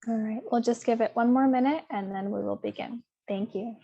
All right, we'll just give it one more minute and then we will begin. Thank you.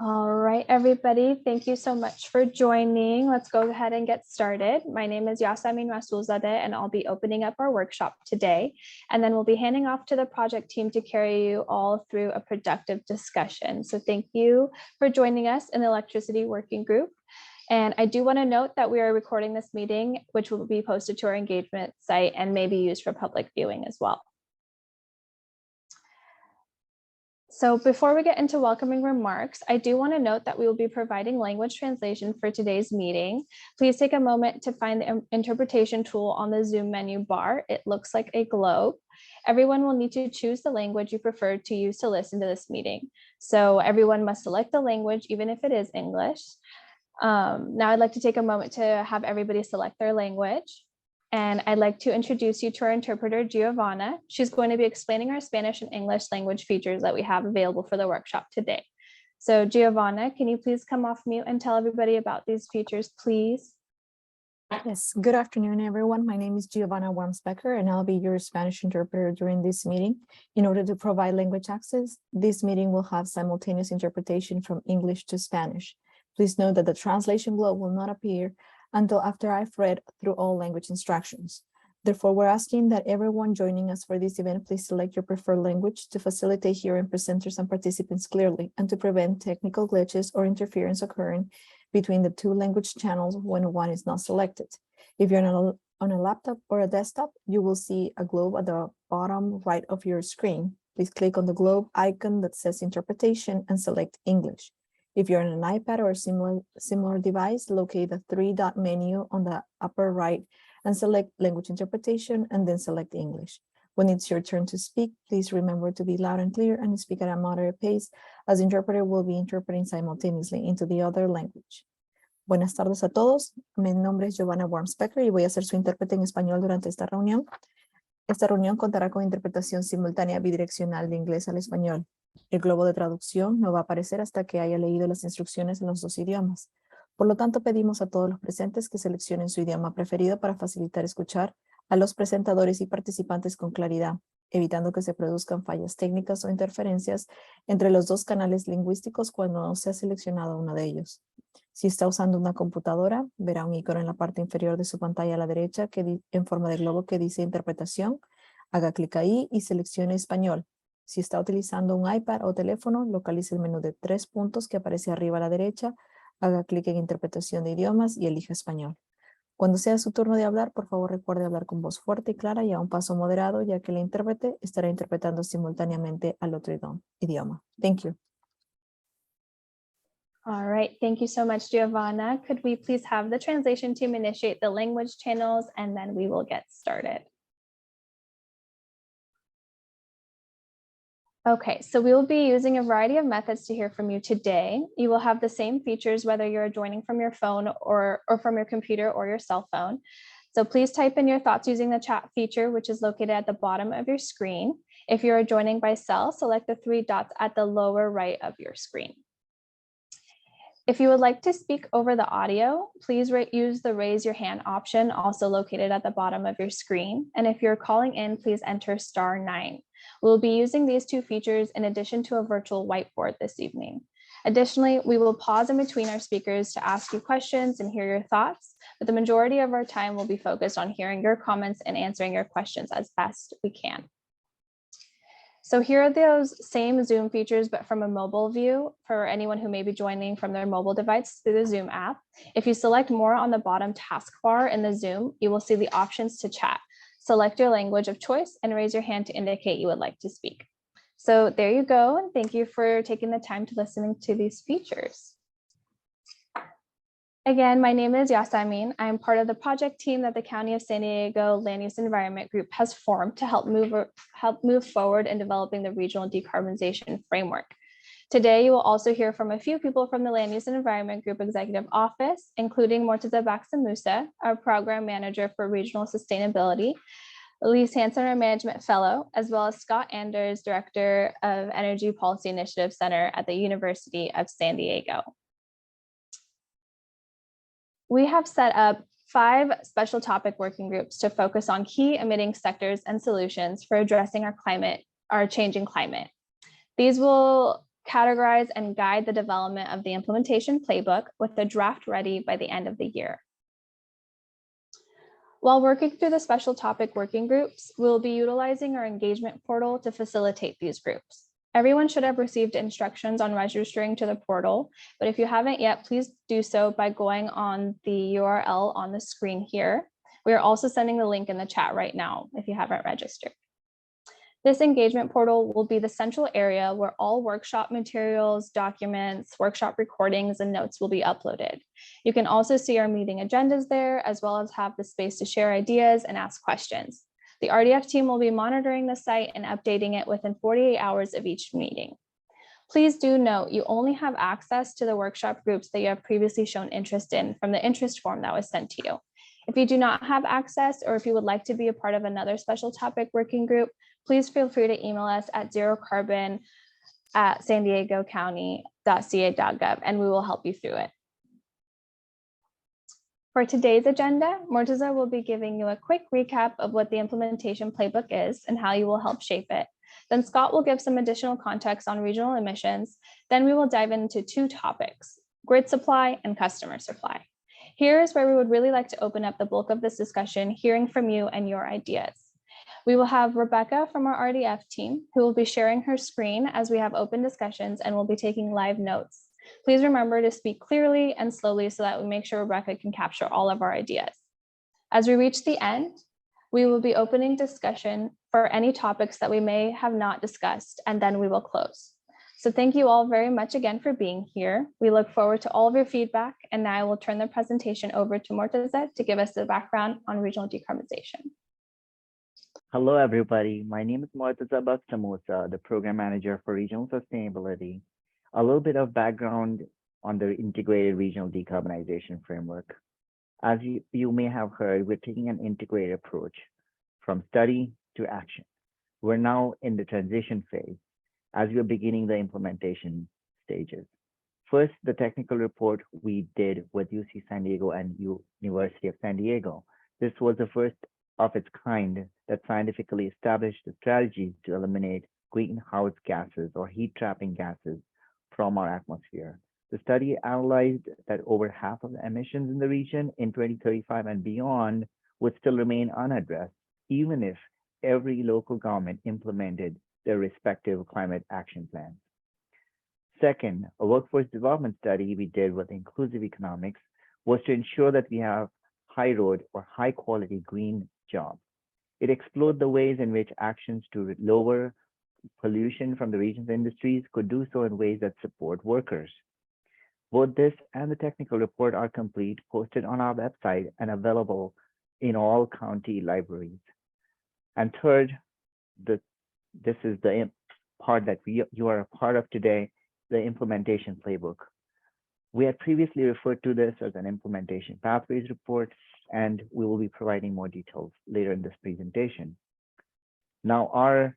All right, everybody, thank you so much for joining. Let's go ahead and get started. My name is Yasamin Rasulzadeh, and I'll be opening up our workshop today. And then we'll be handing off to the project team to carry you all through a productive discussion. So thank you for joining us in the electricity working group. And I do want to note that we are recording this meeting, which will be posted to our engagement site and may be used for public viewing as well. So before we get into welcoming remarks, I do want to note that we will be providing language translation for today's meeting. Please take a moment to find the interpretation tool on the Zoom menu bar. It looks like a globe. Everyone will need to choose the language you prefer to use to listen to this meeting. So everyone must select the language, even if it is English. Now I'd like to take a moment to have everybody select their language. And I'd like to introduce you to our interpreter, Giovanna. She's going to be explaining our Spanish and English language features that we have available for the workshop today. So Giovanna, can you please come off mute and tell everybody about these features, please? Yes, good afternoon, everyone. My name is Giovanna Wormsbecker, and I'll be your Spanish interpreter during this meeting. In order to provide language access, this meeting will have simultaneous interpretation from English to Spanish. Please note that the translation globe will not appear until after I've read through all language instructions. Therefore, we're asking that everyone joining us for this event, please select your preferred language to facilitate hearing presenters and participants clearly and to prevent technical glitches or interference occurring between the two language channels when one is not selected. If you're on a laptop or a desktop, you will see a globe at the bottom right of your screen. Please click on the globe icon that says interpretation and select English. If you're on an iPad or a similar device, locate the three-dot menu on the upper right and select language interpretation and then select English. When it's your turn to speak, please remember to be loud and clear and speak at a moderate pace, as the interpreter will be interpreting simultaneously into the other language. Buenas tardes a todos. Mi nombre es Giovanna Wormsbecker y voy a ser su intérprete en español durante esta reunión. Esta reunión contará con interpretación simultánea bidireccional de inglés al español. El globo de traducción no va a aparecer hasta que haya leído las instrucciones en los dos idiomas. Por lo tanto, pedimos a todos los presentes que seleccionen su idioma preferido para facilitar escuchar a los presentadores y participantes con claridad, evitando que se produzcan fallas técnicas o interferencias entre los dos canales lingüísticos cuando no se ha seleccionado uno de ellos. Si está usando una computadora, verá un icono en la parte inferior de su pantalla a la derecha en forma de globo que dice interpretación. Haga clic ahí y seleccione español. Si está utilizando un iPad o teléfono, localice el menú de 3 puntos que aparece arriba a la derecha, haga clic en interpretación de idiomas y elija español. Cuando sea su turno de hablar, por favor recuerde hablar con voz fuerte y clara y a un paso moderado, ya que el intérprete estará interpretando simultáneamente al otro idioma. Thank you. All right, thank you so much, Giovanna. Could we please have the translation team initiate the language channels and then we will get started. Okay, so we will be using a variety of methods to hear from you today. You will have the same features whether you're joining from your phone or from your computer or your cell phone. So please type in your thoughts using the chat feature, which is located at the bottom of your screen. If you are joining by cell, select the 3 dots at the lower right of your screen. If you would like to speak over the audio, please use the raise your hand option, also located at the bottom of your screen. And if you're calling in, please enter *9. We'll be using these 2 features in addition to a virtual whiteboard this evening. Additionally, we will pause in between our speakers to ask you questions and hear your thoughts, but the majority of our time will be focused on hearing your comments and answering your questions as best we can. So here are those same Zoom features, but from a mobile view for anyone who may be joining from their mobile device through the Zoom app. If you select more on the bottom taskbar in the Zoom, you will see the options to chat. Select your language of choice and raise your hand to indicate you would like to speak. So there you go, and thank you for taking the time to listen to these features. Again, my name is Yasamin. I'm part of the project team that the County of San Diego Land Use Environment Group has formed to help move forward in developing the regional decarbonization framework. Today, you will also hear from a few people from the Land Use and Environment Group Executive Office, including Mortaza Baksamusa, our Program Manager for Regional Sustainability, Elise Hansen, our Management Fellow, as well as Scott Anders, Director of Energy Policy Initiative Center at the University of San Diego. We have set up 5 special topic working groups to focus on key emitting sectors and solutions for addressing our changing climate. These will categorize and guide the development of the implementation playbook with a draft ready by the end of the year. While working through the special topic working groups, we'll be utilizing our engagement portal to facilitate these groups. Everyone should have received instructions on registering to the portal, but if you haven't yet, please do so by going on the URL on the screen here. We are also sending the link in the chat right now if you haven't registered. This engagement portal will be the central area where all workshop materials, documents, workshop recordings, and notes will be uploaded. You can also see our meeting agendas there, as well as have the space to share ideas and ask questions. The RDF team will be monitoring the site and updating it within 48 hours of each meeting. Please do note you only have access to the workshop groups that you have previously shown interest in from the interest form that was sent to you. If you do not have access, or if you would like to be a part of another special topic working group, please feel free to email us at zerocarbon@sandiegocounty.ca.gov, and we will help you through it. For today's agenda, Mortaza will be giving you a quick recap of what the implementation playbook is and how you will help shape it. Then Scott will give some additional context on regional emissions. Then we will dive into 2 topics, grid supply and customer supply. Here is where we would really like to open up the bulk of this discussion, hearing from you and your ideas. We will have Rebecca from our RDF team, who will be sharing her screen as we have open discussions and will be taking live notes. Please remember to speak clearly and slowly so that we make sure Rebecca can capture all of our ideas. As we reach the end, we will be opening discussion for any topics that we may have not discussed, and then we will close. So thank you all very much again for being here. We look forward to all of your feedback, and now I will turn the presentation over to Mortaza to give us the background on regional decarbonization. Hello, everybody. My name is Mortaza Baksamusa, the Program Manager for Regional Sustainability. A little bit of background on the Integrated Regional Decarbonization Framework. As you may have heard, we're taking an integrated approach from study to action. We're now in the transition phase as we're beginning the implementation stages. First, the technical report we did with UC San Diego and University of San Diego. This was the first of its kind that scientifically established the strategies to eliminate greenhouse gases or heat trapping gases from our atmosphere. The study analyzed that over half of the emissions in the region in 2035 and beyond would still remain unaddressed, even if every local government implemented their respective climate action plans. Second, a workforce development study we did with inclusive economics was to ensure that we have high road or high quality green jobs. It explored the ways in which actions to lower pollution from the region's industries could do so in ways that support workers. Both this and the technical report are complete, posted on our website and available in all county libraries. And third, this is the part that you are a part of today, the implementation playbook. We had previously referred to this as an implementation pathways report, and we will be providing more details later in this presentation. Now, our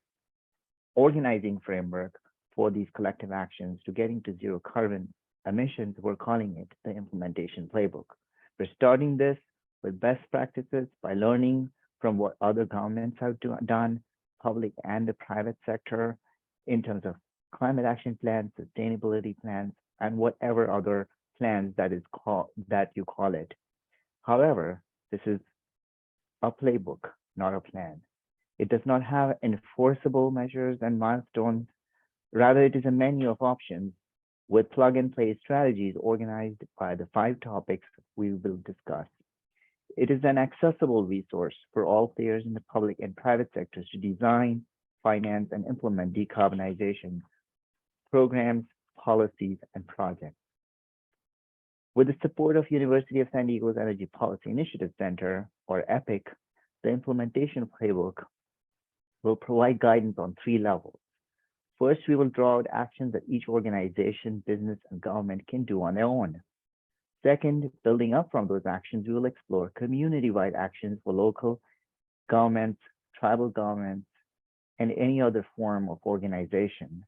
organizing framework for these collective actions to getting to zero carbon emissions, we're calling it the implementation playbook. We're starting this with best practices by learning from what other governments have done, public and the private sector, in terms of climate action plans, sustainability plans, and whatever other plans that you call it. However, this is a playbook, not a plan. It does not have enforceable measures and milestones. Rather, it is a menu of options with plug-and-play strategies organized by the 5 topics we will discuss. It is an accessible resource for all players in the public and private sectors to design, finance, and implement decarbonization programs, policies, and projects. With the support of University of San Diego's Energy Policy Initiative Center, or EPIC, the implementation playbook will provide guidance on 3 levels. First, we will draw out actions that each organization, business, and government can do on their own. Second, building up from those actions, we will explore community-wide actions for local governments, tribal governments, and any other form of organization.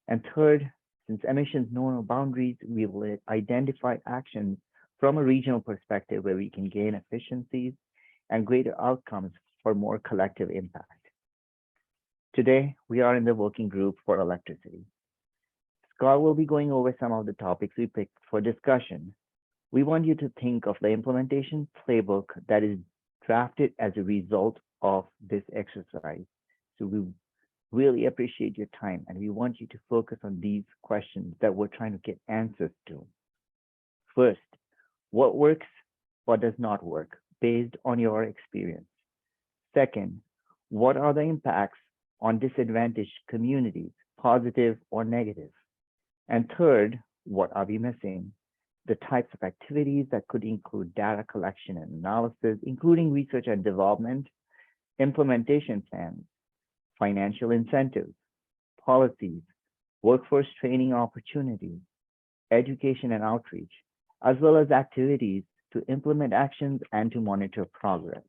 And third, since emissions know no boundaries, we will identify actions from a regional perspective where we can gain efficiencies and greater outcomes for more collective impact. Today, we are in the working group for electricity. Scott will be going over some of the topics we picked for discussion. We want you to think of the implementation playbook that is drafted as a result of this exercise. So we really appreciate your time, and we want you to focus on these questions that we're trying to get answers to. First, what works, what does not work, based on your experience? Second, what are the impacts on disadvantaged communities, positive or negative? And third, what are we missing? The types of activities that could include data collection and analysis, including research and development, implementation plans, financial incentives, policies, workforce training opportunities, education and outreach, as well as activities to implement actions and to monitor progress.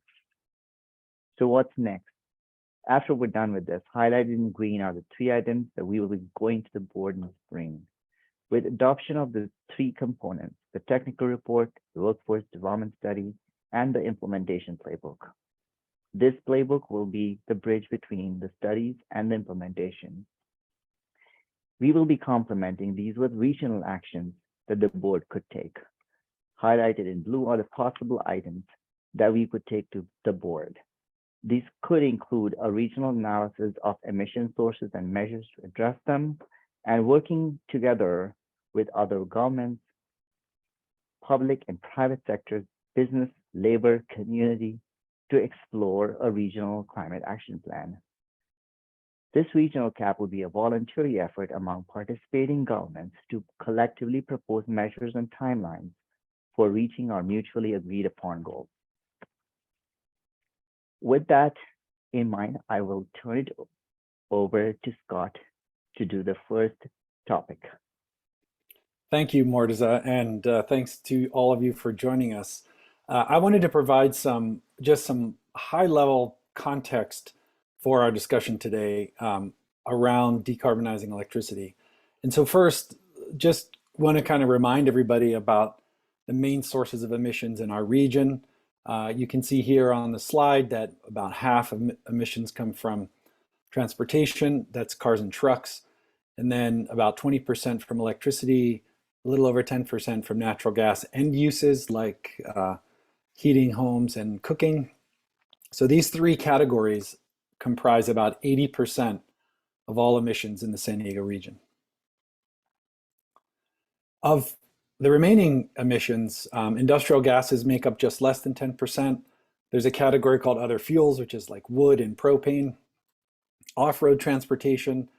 So what's next? After we're done with this, highlighted in green are the 3 items that we will be going to the board in the spring. With adoption of the 3 components, the technical report, the workforce development study, and the implementation playbook. This playbook will be the bridge between the studies and the implementation. We will be complementing these with regional actions that the board could take. Highlighted in blue are the possible items that we could take to the board. These could include a regional analysis of emission sources and measures to address them, and working together with other governments, public and private sectors, business, labor, community, to explore a regional climate action plan. This regional CAP will be a voluntary effort among participating governments to collectively propose measures and timelines for reaching our mutually agreed upon goals. With that in mind, I will turn it over to Scott to do the first topic. Thank you, Mortaza, and thanks to all of you for joining us. I wanted to provide some high-level context for our discussion today around decarbonizing electricity. And so first, just want to kind of remind everybody about the main sources of emissions in our region. You can see here on the slide that about half of emissions come from transportation, that's cars and trucks, and then about 20% from electricity, a little over 10% from natural gas end uses like heating homes and cooking. So these 3 categories comprise about 80% of all emissions in the San Diego region. Of the remaining emissions, industrial gases make up just less than 10%. There's a category called other fuels, which is like wood and propane. Off-road transportation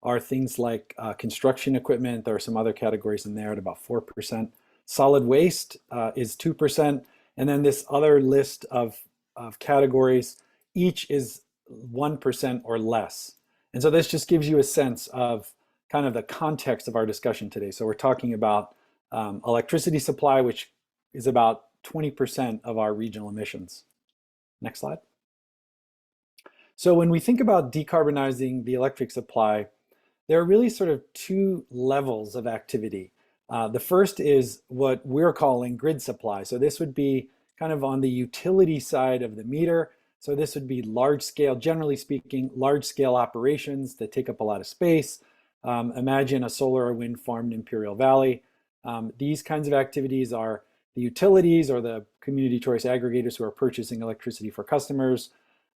are things like construction equipment. There are some other categories in there at about 4%. Solid waste is 2%. And then this other list of categories, each is 1% or less. And so this just gives you a sense of kind of the context of our discussion today. So we're talking about electricity supply, which is about 20% of our regional emissions. Next slide. So when we think about decarbonizing the electric supply, there are really sort of 2 levels of activity. The first is what we're calling grid supply. So this would be kind of on the utility side of the meter. So this would be large scale, generally speaking, large scale operations that take up a lot of space. Imagine a solar or wind farm in Imperial Valley. These kinds of activities are the utilities or the community choice aggregators who are purchasing electricity for customers.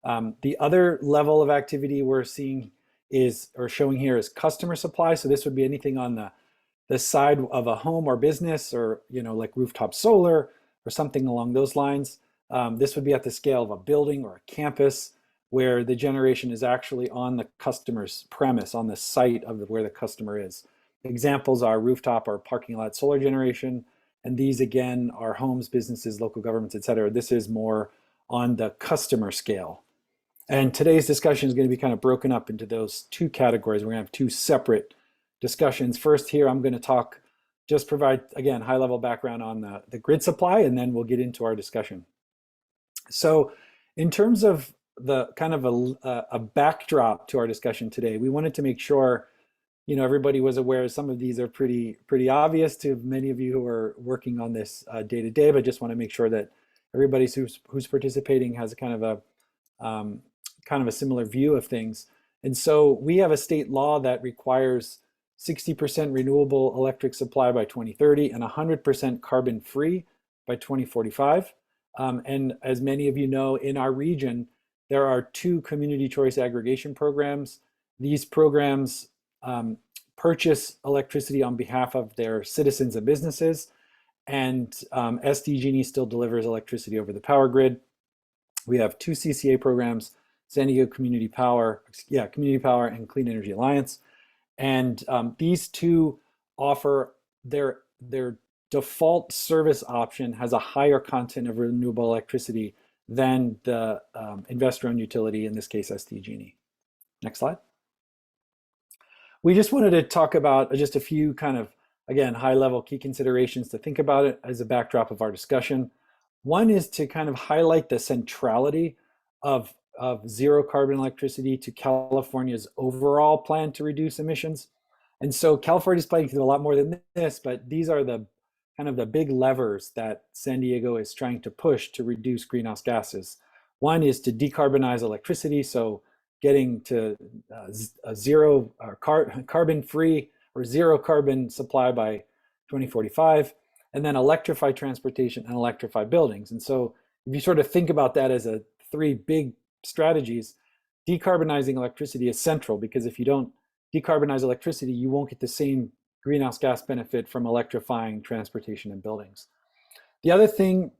The other level of activity we're seeing is, or showing here, is customer supply. So this would be anything on the side of a home or business, or like rooftop solar or something along those lines. This would be at the scale of a building or a campus. where the generation is actually on the customer's premise, on the site of where the customer is. Examples are rooftop or parking lot solar generation, and these again are homes, businesses, local governments, et cetera. This is more on the customer scale. And today's discussion is going to be kind of broken up into those two categories. We're going to have two separate discussions. First here, I'm going to just provide, again, high-level background on the grid supply, and then we'll get into our discussion. So in terms of the kind of a backdrop to our discussion today, we wanted to make sure everybody was aware. Some of these are pretty obvious to many of you who are working on this day to day, but just want to make sure that everybody who's participating has a kind of a similar view of things. And so we have a state law that requires 60% renewable electric supply by 2030 and 100% carbon free by 2045. And as many of you know, in our region, there are 2 community choice aggregation programs. These programs purchase electricity on behalf of their citizens and businesses, and SDG&E still delivers electricity over the power grid. We have 2 CCA programs, San Diego Community Power and Clean Energy Alliance. And these 2 offer their default service option has a higher content of renewable electricity than the investor-owned utility, in this case, SDG&E. Next slide. We just wanted to talk about just a few kind of, again, high-level key considerations to think about it as a backdrop of our discussion. One is to kind of highlight the centrality of zero carbon electricity to California's overall plan to reduce emissions. And so California is planning to do a lot more than this, but these are the kind of the big levers that San Diego is trying to push to reduce greenhouse gases. One is to decarbonize electricity, so getting to a zero carbon free or zero carbon supply by 2045, and then electrify transportation and electrify buildings. And so if you sort of think about that as 3 big strategies, decarbonizing electricity is central, because if you don't decarbonize electricity, you won't get the same greenhouse gas benefit from electrifying transportation and buildings. The other thing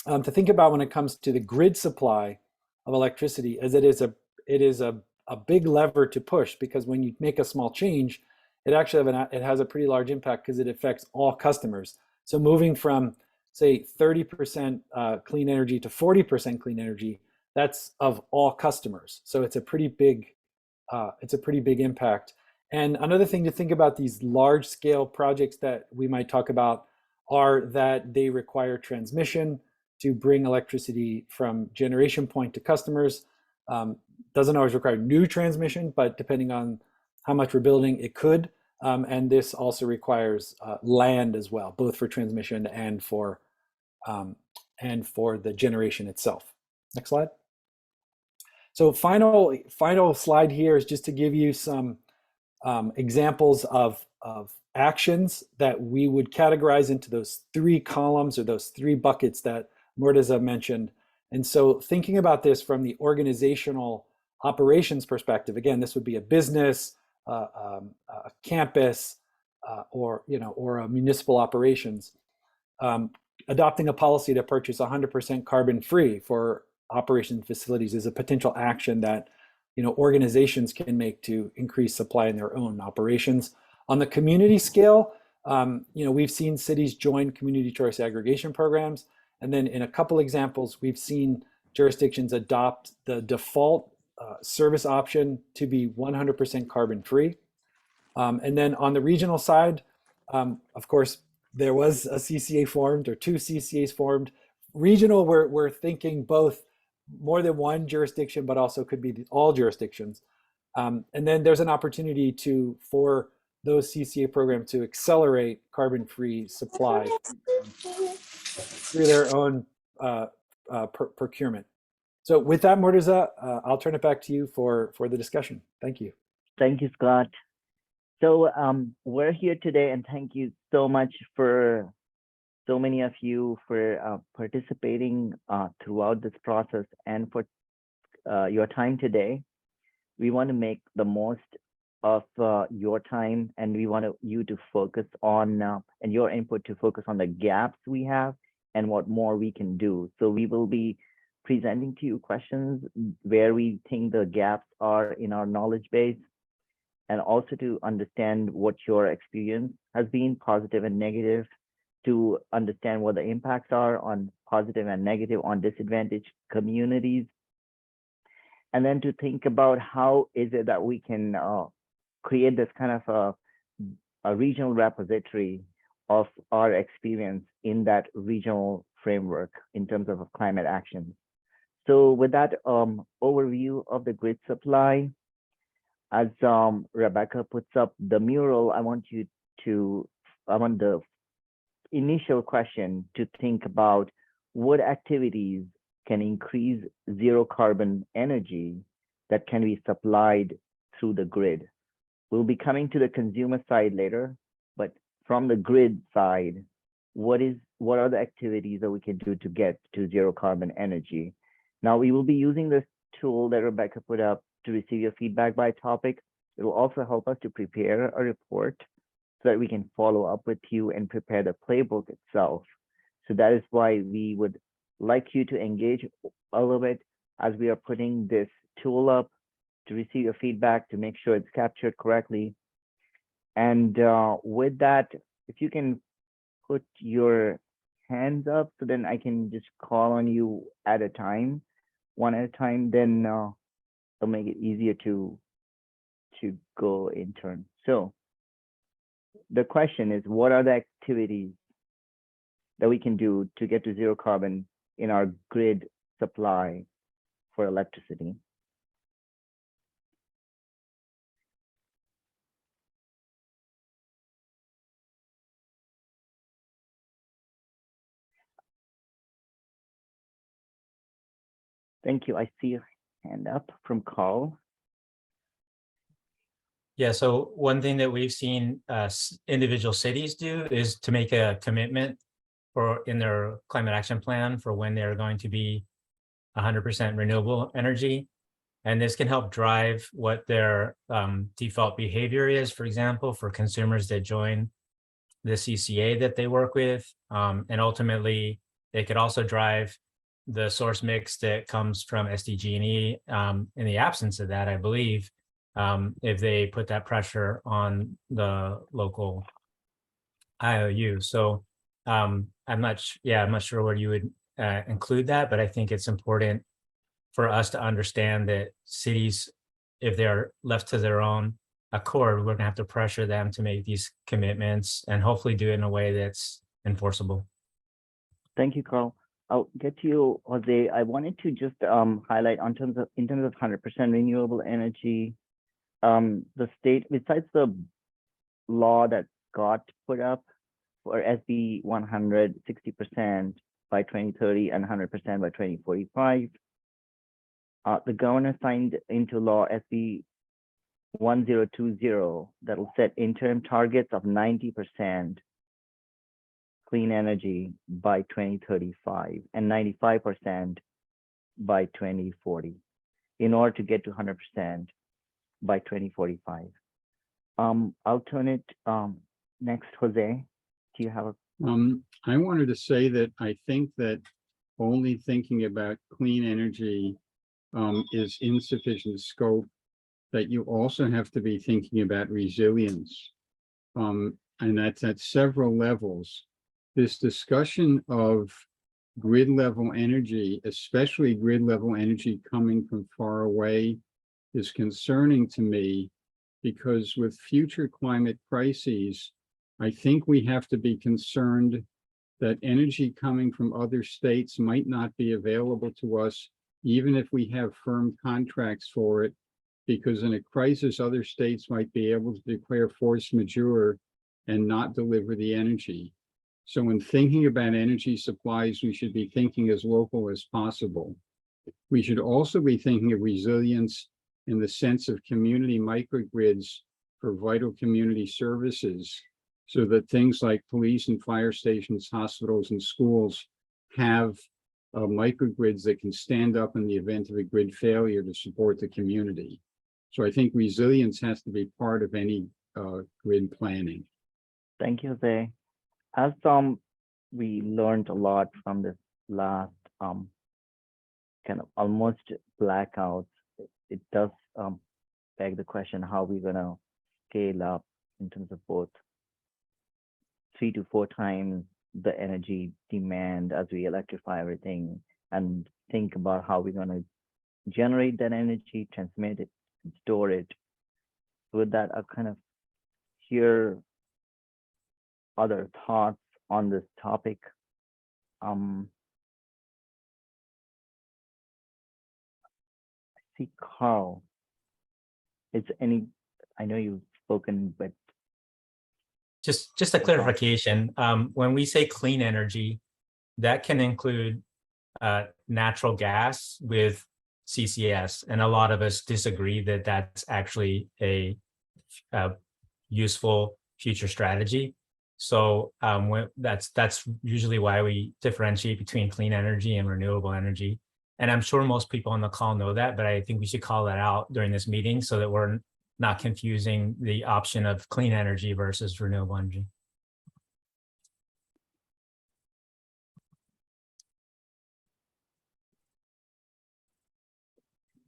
to think about when it comes to the grid supply of electricity is it is a big lever to push, because when you make a small change, it actually has a pretty large impact because it affects all customers. So moving from, say, 30% clean energy to 40% clean energy, that's of all customers. So it's a pretty big impact. And another thing to think about these large scale projects that we might talk about are that they require transmission to bring electricity from generation point to customers. Doesn't always require new transmission, but depending on how much we're building, it could. And this also requires land as well, both for transmission and for the generation itself. Next slide. So final slide here is just to give you some examples of actions that we would categorize into those 3 columns or those 3 buckets that Mortaza mentioned. And so thinking about this from the organizational operations perspective, again, this would be a business, a campus, or a municipal operations. Adopting a policy to purchase 100% carbon free for operation facilities is a potential action that organizations can make to increase supply in their own operations. On the community scale, we've seen cities join community choice aggregation programs. And then in a couple examples, we've seen jurisdictions adopt the default service option to be 100% carbon free. And then on the regional side, of course, there was a CCA formed, or 2 CCAs formed. Regional, we're thinking both more than one jurisdiction, but also could be all jurisdictions. And then there's an opportunity for those CCA programs to accelerate carbon-free supply through their own procurement. So with that, Mortaza, I'll turn it back to you for the discussion. Thank you. Thank you, Scott. So we're here today, and thank you so much for so many of you for participating throughout this process and for your time today. We want to make the most of your time, and we want you to focus on and your input to focus on the gaps we have and what more we can do. So we will be presenting to you questions where we think the gaps are in our knowledge base, and also to understand what your experience has been, positive and negative, to understand what the impacts are on positive and negative on disadvantaged communities, and then to think about how is it that we can create this kind of a regional repository of our experience in that regional framework in terms of climate action. So with that overview of the grid supply, as Rebecca puts up the mural, I want the initial question to think about what activities can increase zero carbon energy that can be supplied through the grid. We'll be coming to the consumer side later, but from the grid side, what are the activities that we can do to get to zero carbon energy? Now, we will be using this tool that Rebecca put up to receive your feedback by topic. It will also help us to prepare a report so that we can follow up with you and prepare the playbook itself. So that is why we would like you to engage a little bit as we are putting this tool up to receive your feedback, to make sure it's captured correctly. And with that, if you can put your hands up, so then I can just call on you at a time, one at a time, then it'll make it easier to go in turn. So the question is, what are the activities that we can do to get to zero carbon in our grid supply for electricity? Thank you. I see a hand up from Carl. Yeah, so one thing that we've seen individual cities do is to make a commitment in their climate action plan for when they're going to be 100% renewable energy. And this can help drive what their default behavior is, for example, for consumers that join the CCA that they work with. And ultimately, they could also drive the source mix that comes from SDG&E in the absence of that, I believe, if they put that pressure on the local IOU. So I'm not sure where you would include that, but I think it's important for us to understand that cities, if they're left to their own accord, we're gonna have to pressure them to make these commitments and hopefully do it in a way that's enforceable. Thank you, Carl. I'll get to you, Jose. I wanted to just highlight in terms of 100% renewable energy, the state, besides the law that got put up for SB 100, 60% by 2030 and 100% by 2045, the governor signed into law SB 1020 that will set interim targets of 90% clean energy by 2035 and 95% by 2040 in order to get to 100% by 2045. I'll turn it next, Jose. Do you have a I wanted to say that I think that only thinking about clean energy is insufficient scope, that you also have to be thinking about resilience. And that's at several levels. This discussion of grid level energy, especially grid level energy coming from far away, is concerning to me, because with future climate crises, I think we have to be concerned that energy coming from other states might not be available to us, even if we have firm contracts for it, because in a crisis, other states might be able to declare force majeure and not deliver the energy. So when thinking about energy supplies, we should be thinking as local as possible. We should also be thinking of resilience in the sense of community microgrids for vital community services, so that things like police and fire stations, hospitals, and schools have microgrids that can stand up in the event of a grid failure to support the community. So I think resilience has to be part of any grid planning. Thank you, Jose. As we learned a lot from this last kind of almost blackouts, it does beg the question how we're gonna scale up in terms of both 3 to 4 times the energy demand as we electrify everything, and think about how we're gonna generate that energy, transmit it, and store it. With that, I'll kind of hear other thoughts on this topic. I see Carl. I know you've spoken, but Just a clarification, when we say clean energy, that can include natural gas with CCS, and a lot of us disagree that that's actually a useful future strategy. So that's usually why we differentiate between clean energy and renewable energy. And I'm sure most people on the call know that, but I think we should call that out during this meeting so that we're not confusing the option of clean energy versus renewable energy.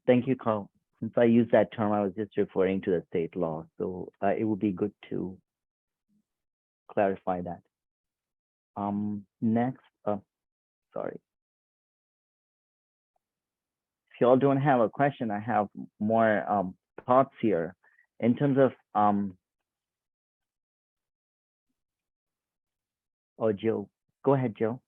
thank you, Carl. Since I used that term, I was just referring to the state law. So it would be good to clarify that. Next, sorry. If y'all don't have a question, I have more thoughts here in terms of oh, Joe, go ahead, Joe.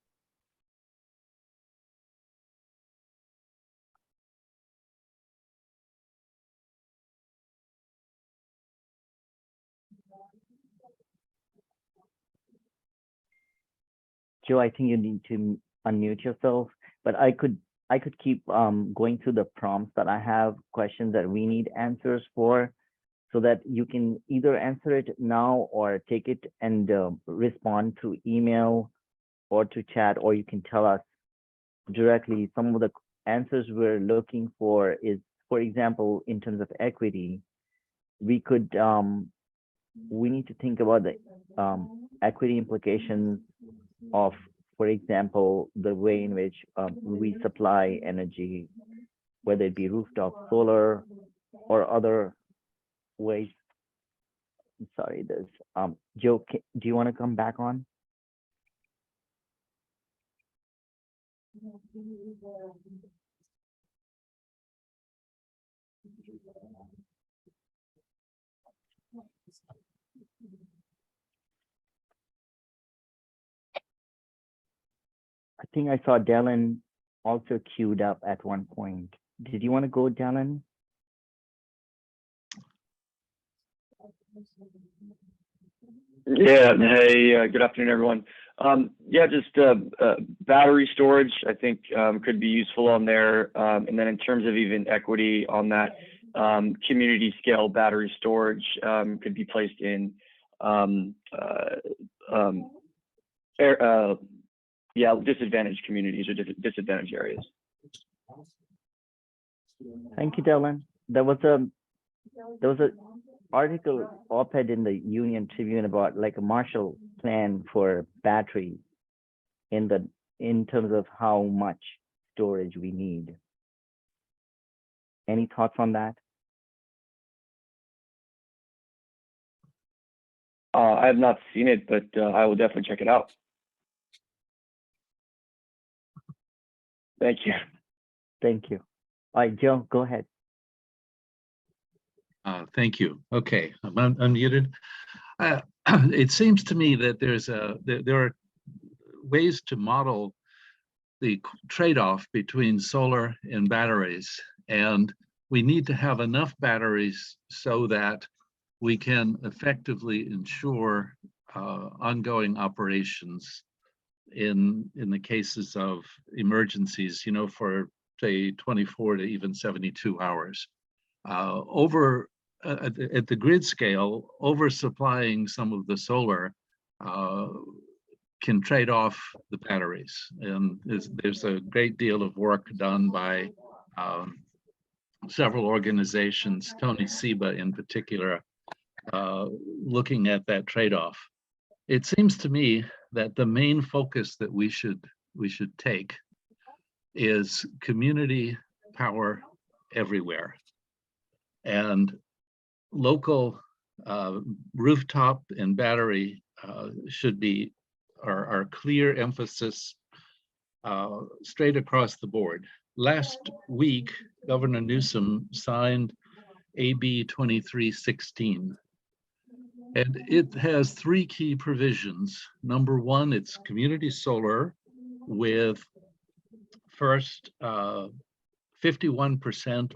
Joe, I think you need to unmute yourself, but I could keep going through the prompts that I have, questions that we need answers for, so that you can either answer it now or take it and respond through email or to chat, or you can tell us directly. Some of the answers we're looking for is, for example, in terms of equity, we need to think about the equity implications of, for example, the way in which we supply energy, whether it be rooftop solar or other ways. I'm sorry, there's Joe, do you want to come back on? I think I saw Dylan also queued up at one point. Did you want to go, Dylan? Yeah. Hey, good afternoon, everyone. Yeah, just battery storage, I think could be useful on there. And then in terms of even equity on that, community scale battery storage could be placed in disadvantaged communities or disadvantaged areas. Thank you, Dylan. There was a article op-ed in the Union Tribune about like a Marshall Plan for battery in terms of how much storage we need. Any thoughts on that? I have not seen it, but I will definitely check it out. Thank you. Thank you. All right, Joe, go ahead. Thank you. Okay, I'm unmuted. It seems to me that there are ways to model the trade-off between solar and batteries, and we need to have enough batteries so that we can effectively ensure ongoing operations in the cases of emergencies, you know, for say 24 to even 72 hours. At the grid scale, oversupplying some of the solar can trade off the batteries. And there's a great deal of work done by several organizations, Tony Seba in particular, looking at that trade-off. It seems to me that the main focus that we should take is community power everywhere. And local rooftop and battery should be our clear emphasis straight across the board. Last week, Governor Newsom signed AB 2316. And it has three key provisions. Number one, it's community solar with first 51%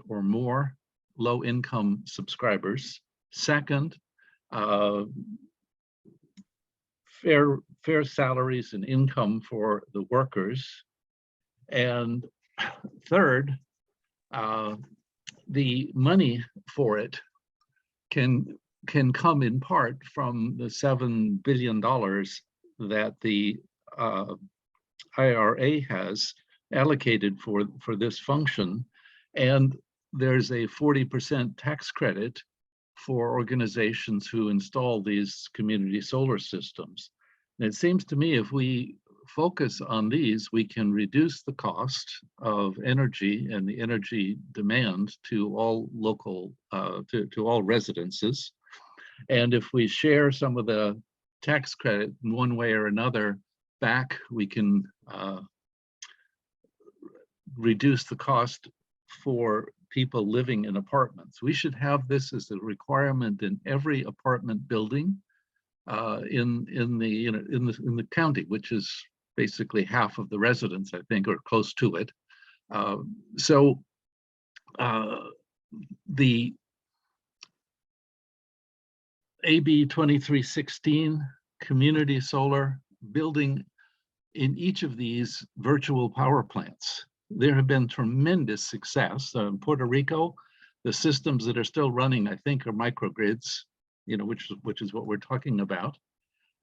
or more low-income subscribers. Second, fair salaries and income for the workers. And third, the money for it can come in part from the $7 billion that the IRA has allocated for this function. And there's a 40% tax credit for organizations who install these community solar systems. And it seems to me if we focus on these, we can reduce the cost of energy and the energy demand to all local, to all residences. And if we share some of the tax credit in one way or another back, we can reduce the cost for people living in apartments. We should have this as a requirement in every apartment building in the county, which is basically half of the residents, I think, or close to it. So the AB 2316 community solar building in each of these virtual power plants. There have been tremendous success. In Puerto Rico, the systems that are still running, I think, are microgrids, which is what we're talking about.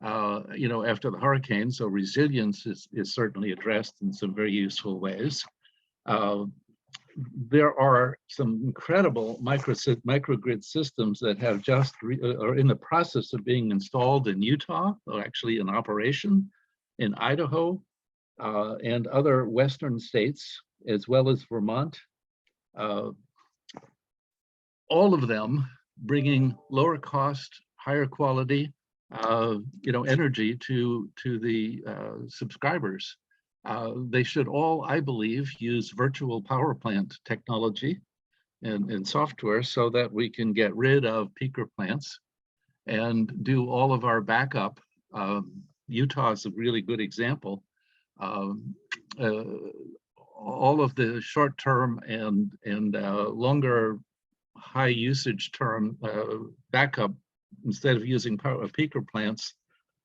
After the hurricane, so resilience is certainly addressed in some very useful ways. There are some incredible microgrid systems that have just are in the process of being installed in Utah, or actually in operation in Idaho and other Western states, as well as Vermont. All of them bringing lower cost, higher quality, energy to the subscribers. They should all, I believe, use virtual power plant technology and software so that we can get rid of peaker plants and do all of our backup. Utah is a really good example. All of the short-term and longer high usage term backup, instead of using peaker plants,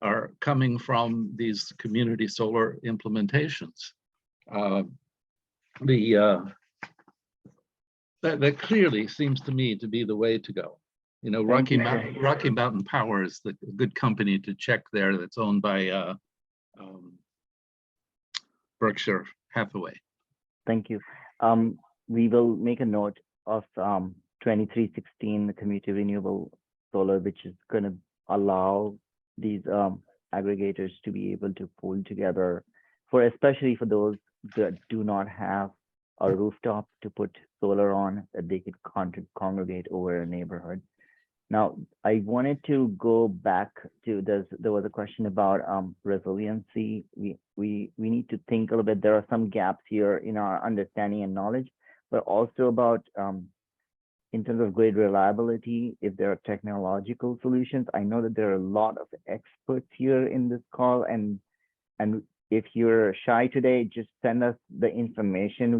are coming from these community solar implementations. That clearly seems to me to be the way to go. Rocky Mountain Power is the good company to check there, that's owned by Berkshire Hathaway. Thank you. We will make a note of 2316, the community renewable solar, which is going to allow these aggregators to be able to pull together, especially for those that do not have a rooftop to put solar on, that they could congregate over a neighborhood. Now, I wanted to go back to there was a question about resiliency. We need to think a little bit. There are some gaps here in our understanding and knowledge, but also about in terms of grid reliability, if there are technological solutions. I know that there are a lot of experts here in this call, and if you're shy today, just send us the information.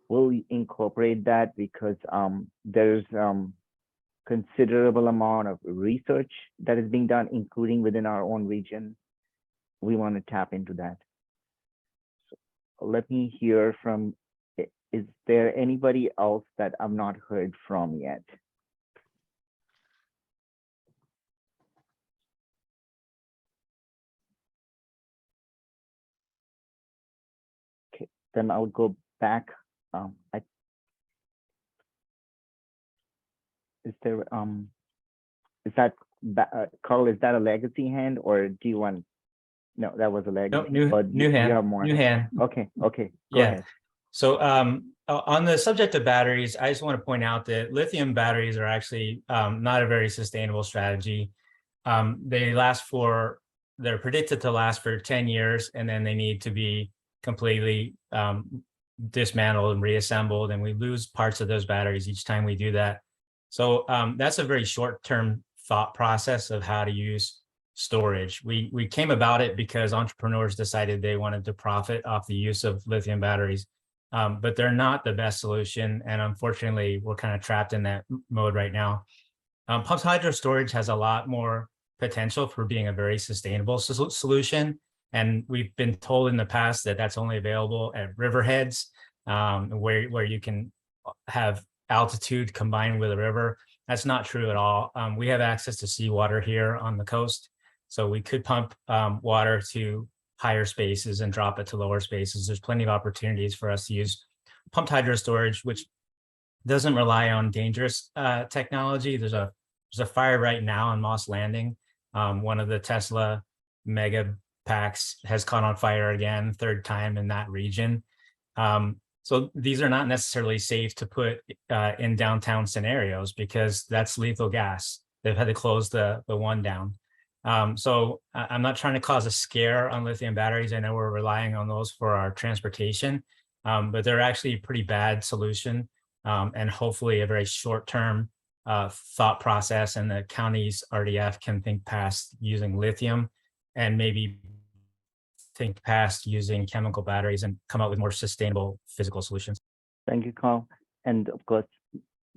We'll incorporate that, because there's considerable amount of research that is being done, including within our own region. We want to tap into that. So let me hear from, is there anybody else that I've not heard from yet? Okay, then I'll go back. Is there is that Carl, is that a legacy hand, or do you want No, that was a leg. No, new You hand, have more. new hand. Okay, go Yeah. ahead. So on the subject of batteries, I just want to point out that lithium batteries are actually not a very sustainable strategy. They're predicted to last for 10 years, and then they need to be completely dismantled and reassembled, and we lose parts of those batteries each time we do that. So that's a very short-term thought process of how to use storage. We came about it because entrepreneurs decided they wanted to profit off the use of lithium batteries. But they're not the best solution. And unfortunately, we're kind of trapped in that mode right now. Pumped hydro storage has a lot more potential for being a very sustainable solution. And we've been told in the past that that's only available at riverheads, where you can have altitude combined with a river. That's not true at all. We have access to seawater here on the coast. So we could pump water to higher spaces and drop it to lower spaces. There's plenty of opportunities for us to use pumped hydro storage, which doesn't rely on dangerous technology. There's a fire right now on Moss Landing. One of the Tesla mega packs has caught on fire again, third time in that region. So these are not necessarily safe to put in downtown scenarios because that's lethal gas. They've had to close the one down. So I'm not trying to cause a scare on lithium batteries. I know we're relying on those for our transportation, but they're actually a pretty bad solution, and hopefully a very short-term thought process, and the county's RDF can think past using lithium and maybe think past using chemical batteries and come up with more sustainable physical solutions. Thank you, Carl. And of course,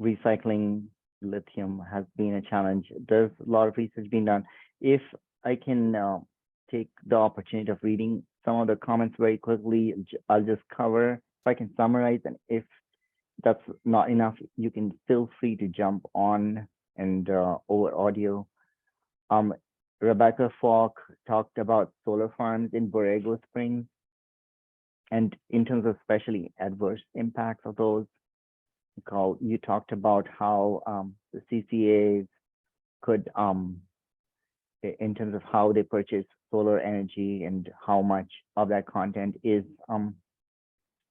recycling lithium has been a challenge. There's a lot of research being done. If I can take the opportunity of reading some of the comments very quickly, I'll just cover, if I can summarize, and if that's not enough, you can feel free to jump on and over audio. Rebecca Falk talked about solar farms in Borrego Springs, and in terms of especially adverse impacts of those. Carl, you talked about how the CCAs could, in terms of how they purchase solar energy and how much of that content is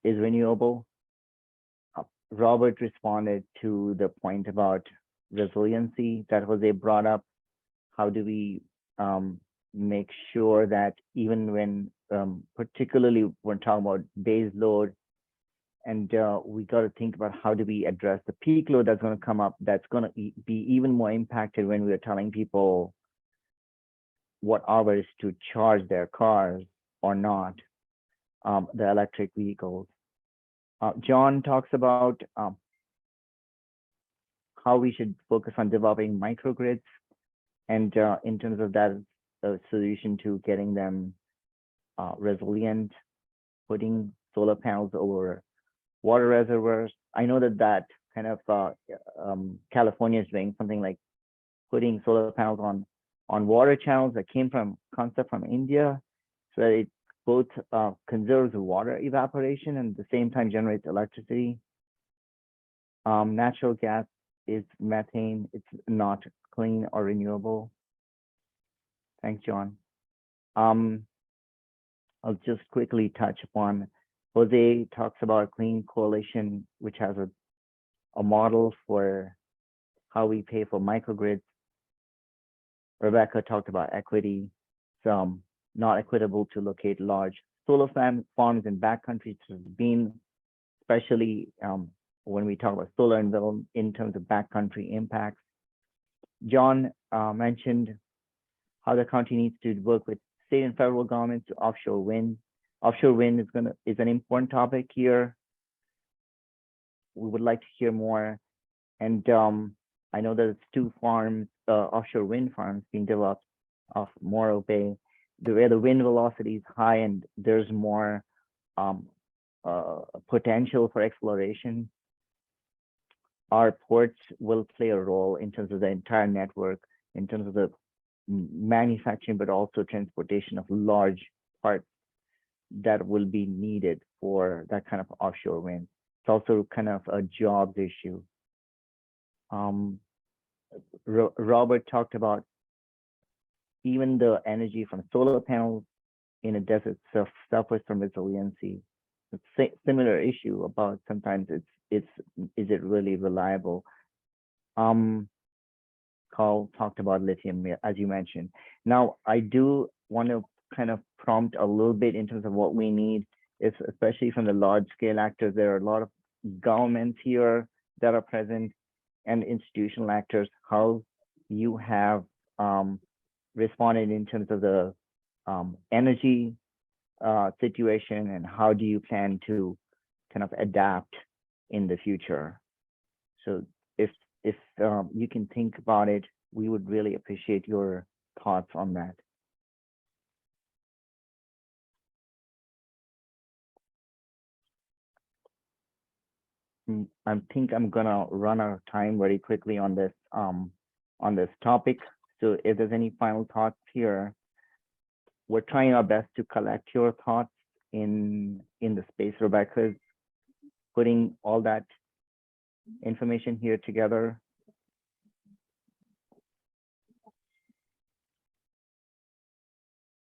renewable. Robert responded to the point about resiliency that Jose brought up. How do we make sure that even when, particularly when talking about base load, and we got to think about how do we address the peak load that's going to come up, that's going to be even more impacted when we are telling people what hours to charge their cars or not, the electric vehicles. John talks about how we should focus on developing microgrids, and in terms of that, a solution to getting them resilient, putting solar panels over water reservoirs. I know that kind of California is doing something like putting solar panels on water channels that came from concept from India, so that it both conserves water evaporation and at the same time generates electricity. Natural gas is methane. It's not clean or renewable. Thanks, John. I'll just quickly touch upon, Jose talks about Clean Coalition, which has a model for how we pay for microgrids. Rebecca talked about equity. Some not equitable to locate large solar farms in backcountry. It's been, especially when we talk about solar and wind in terms of backcountry impacts. John mentioned how the county needs to work with state and federal governments to offshore wind. Offshore wind is an important topic here. We would like to hear more. And I know there's 2 farms, offshore wind farms being developed off Morro Bay, where the wind velocity is high and there's more potential for exploration. Our ports will play a role in terms of the entire network, in terms of the manufacturing, but also transportation of large parts that will be needed for that kind of offshore wind. It's also kind of a jobs issue. Robert talked about even the energy from solar panels in a desert suffers from resiliency. It's similar issue about sometimes is it really reliable? Carl talked about lithium, as you mentioned. Now, I do want to kind of prompt a little bit in terms of what we need, is especially from the large scale actors. There are a lot of governments here that are present and institutional actors, how you have responded in terms of the energy situation, and how do you plan to kind of adapt in the future? So if you can think about it, we would really appreciate your thoughts on that. I think I'm gonna run out of time very quickly on this topic. So if there's any final thoughts here, we're trying our best to collect your thoughts in the space. Rebecca's putting all that information here together.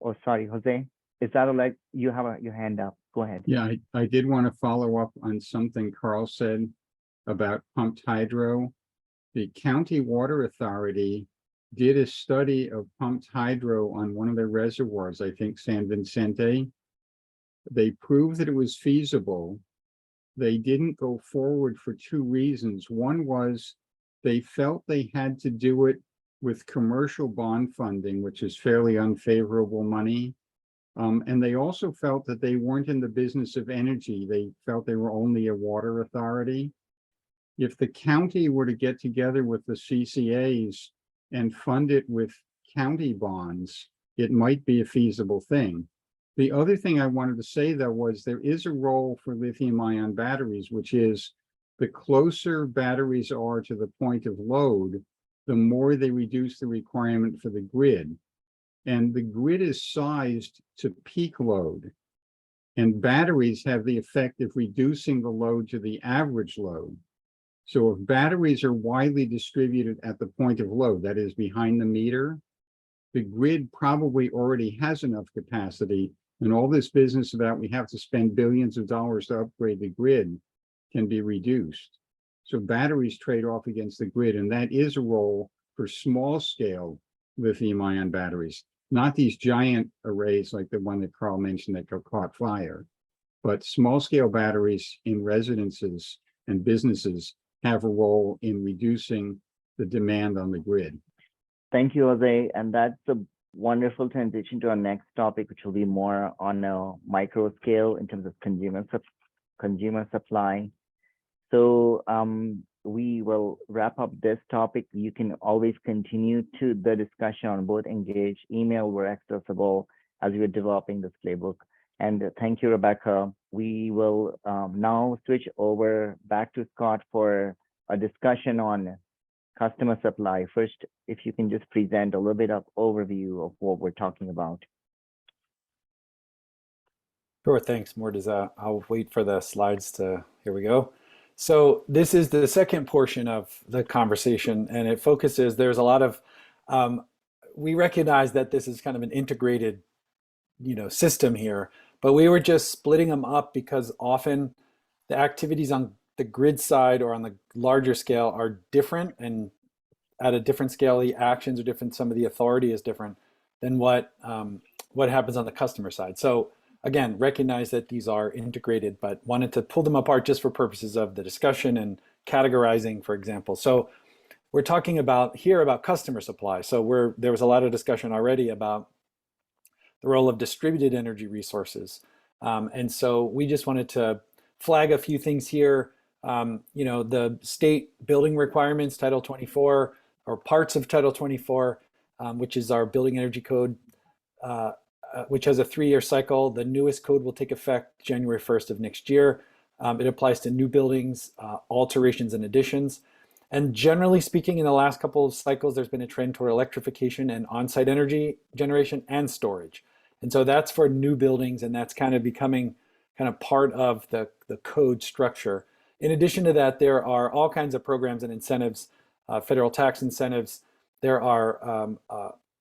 Oh, sorry, Jose. Is that like you have your hand up? Go ahead. Yeah, I did want to follow up on something Carl said about pumped hydro. The County Water Authority did a study of pumped hydro on one of their reservoirs, I think San Vicente. They proved that it was feasible. They didn't go forward for two reasons. One was they felt they had to do it with commercial bond funding, which is fairly unfavorable money. And they also felt that they weren't in the business of energy. They felt they were only a water authority. If the county were to get together with the CCAs and fund it with county bonds, it might be a feasible thing. The other thing I wanted to say, though, was there is a role for lithium-ion batteries, which is the closer batteries are to the point of load, the more they reduce the requirement for the grid. And the grid is sized to peak load. And batteries have the effect of reducing the load to the average load. So if batteries are widely distributed at the point of load, that is behind the meter, the grid probably already has enough capacity, and all this business about we have to spend billions of dollars to upgrade the grid can be reduced. So batteries trade off against the grid, and that is a role for small scale lithium-ion batteries, not these giant arrays like the one that Carl mentioned that caught fire, but small scale batteries in residences and businesses have a role in reducing the demand on the grid. Thank you, Jose. And that's a wonderful transition to our next topic, which will be more on a micro scale in terms of consumer supply. So we will wrap up this topic. You can always continue to the discussion on both Engage, email, we're accessible as we're developing this playbook. And thank you, Rebecca. We will now switch over back to Scott for a discussion on customer supply. First, if you can just present a little bit of overview of what we're talking about. Sure, thanks, Mortaza. I'll wait for the slides to, here we go. So this is the second portion of the conversation, and it focuses, there's a lot of, we recognize that this is kind of an integrated, system here, but we were just splitting them up because often the activities on the grid side or on the larger scale are different, and at a different scale, the actions are different. Some of the authority is different than what happens on the customer side. So again, recognize that these are integrated, but wanted to pull them apart just for purposes of the discussion and categorizing, for example. So we're talking about customer supply. So there was a lot of discussion already about the role of distributed energy resources. And so we just wanted to flag a few things here. The state building requirements, Title 24, or parts of Title 24, which is our building energy code, which has a 3-year cycle. The newest code will take effect January 1st of next year. It applies to new buildings, alterations and additions. And generally speaking, in the last couple of cycles, there's been a trend toward electrification and on-site energy generation and storage. And so that's for new buildings, and that's kind of becoming kind of part of the code structure. In addition to that, there are all kinds of programs and incentives, federal tax incentives. There are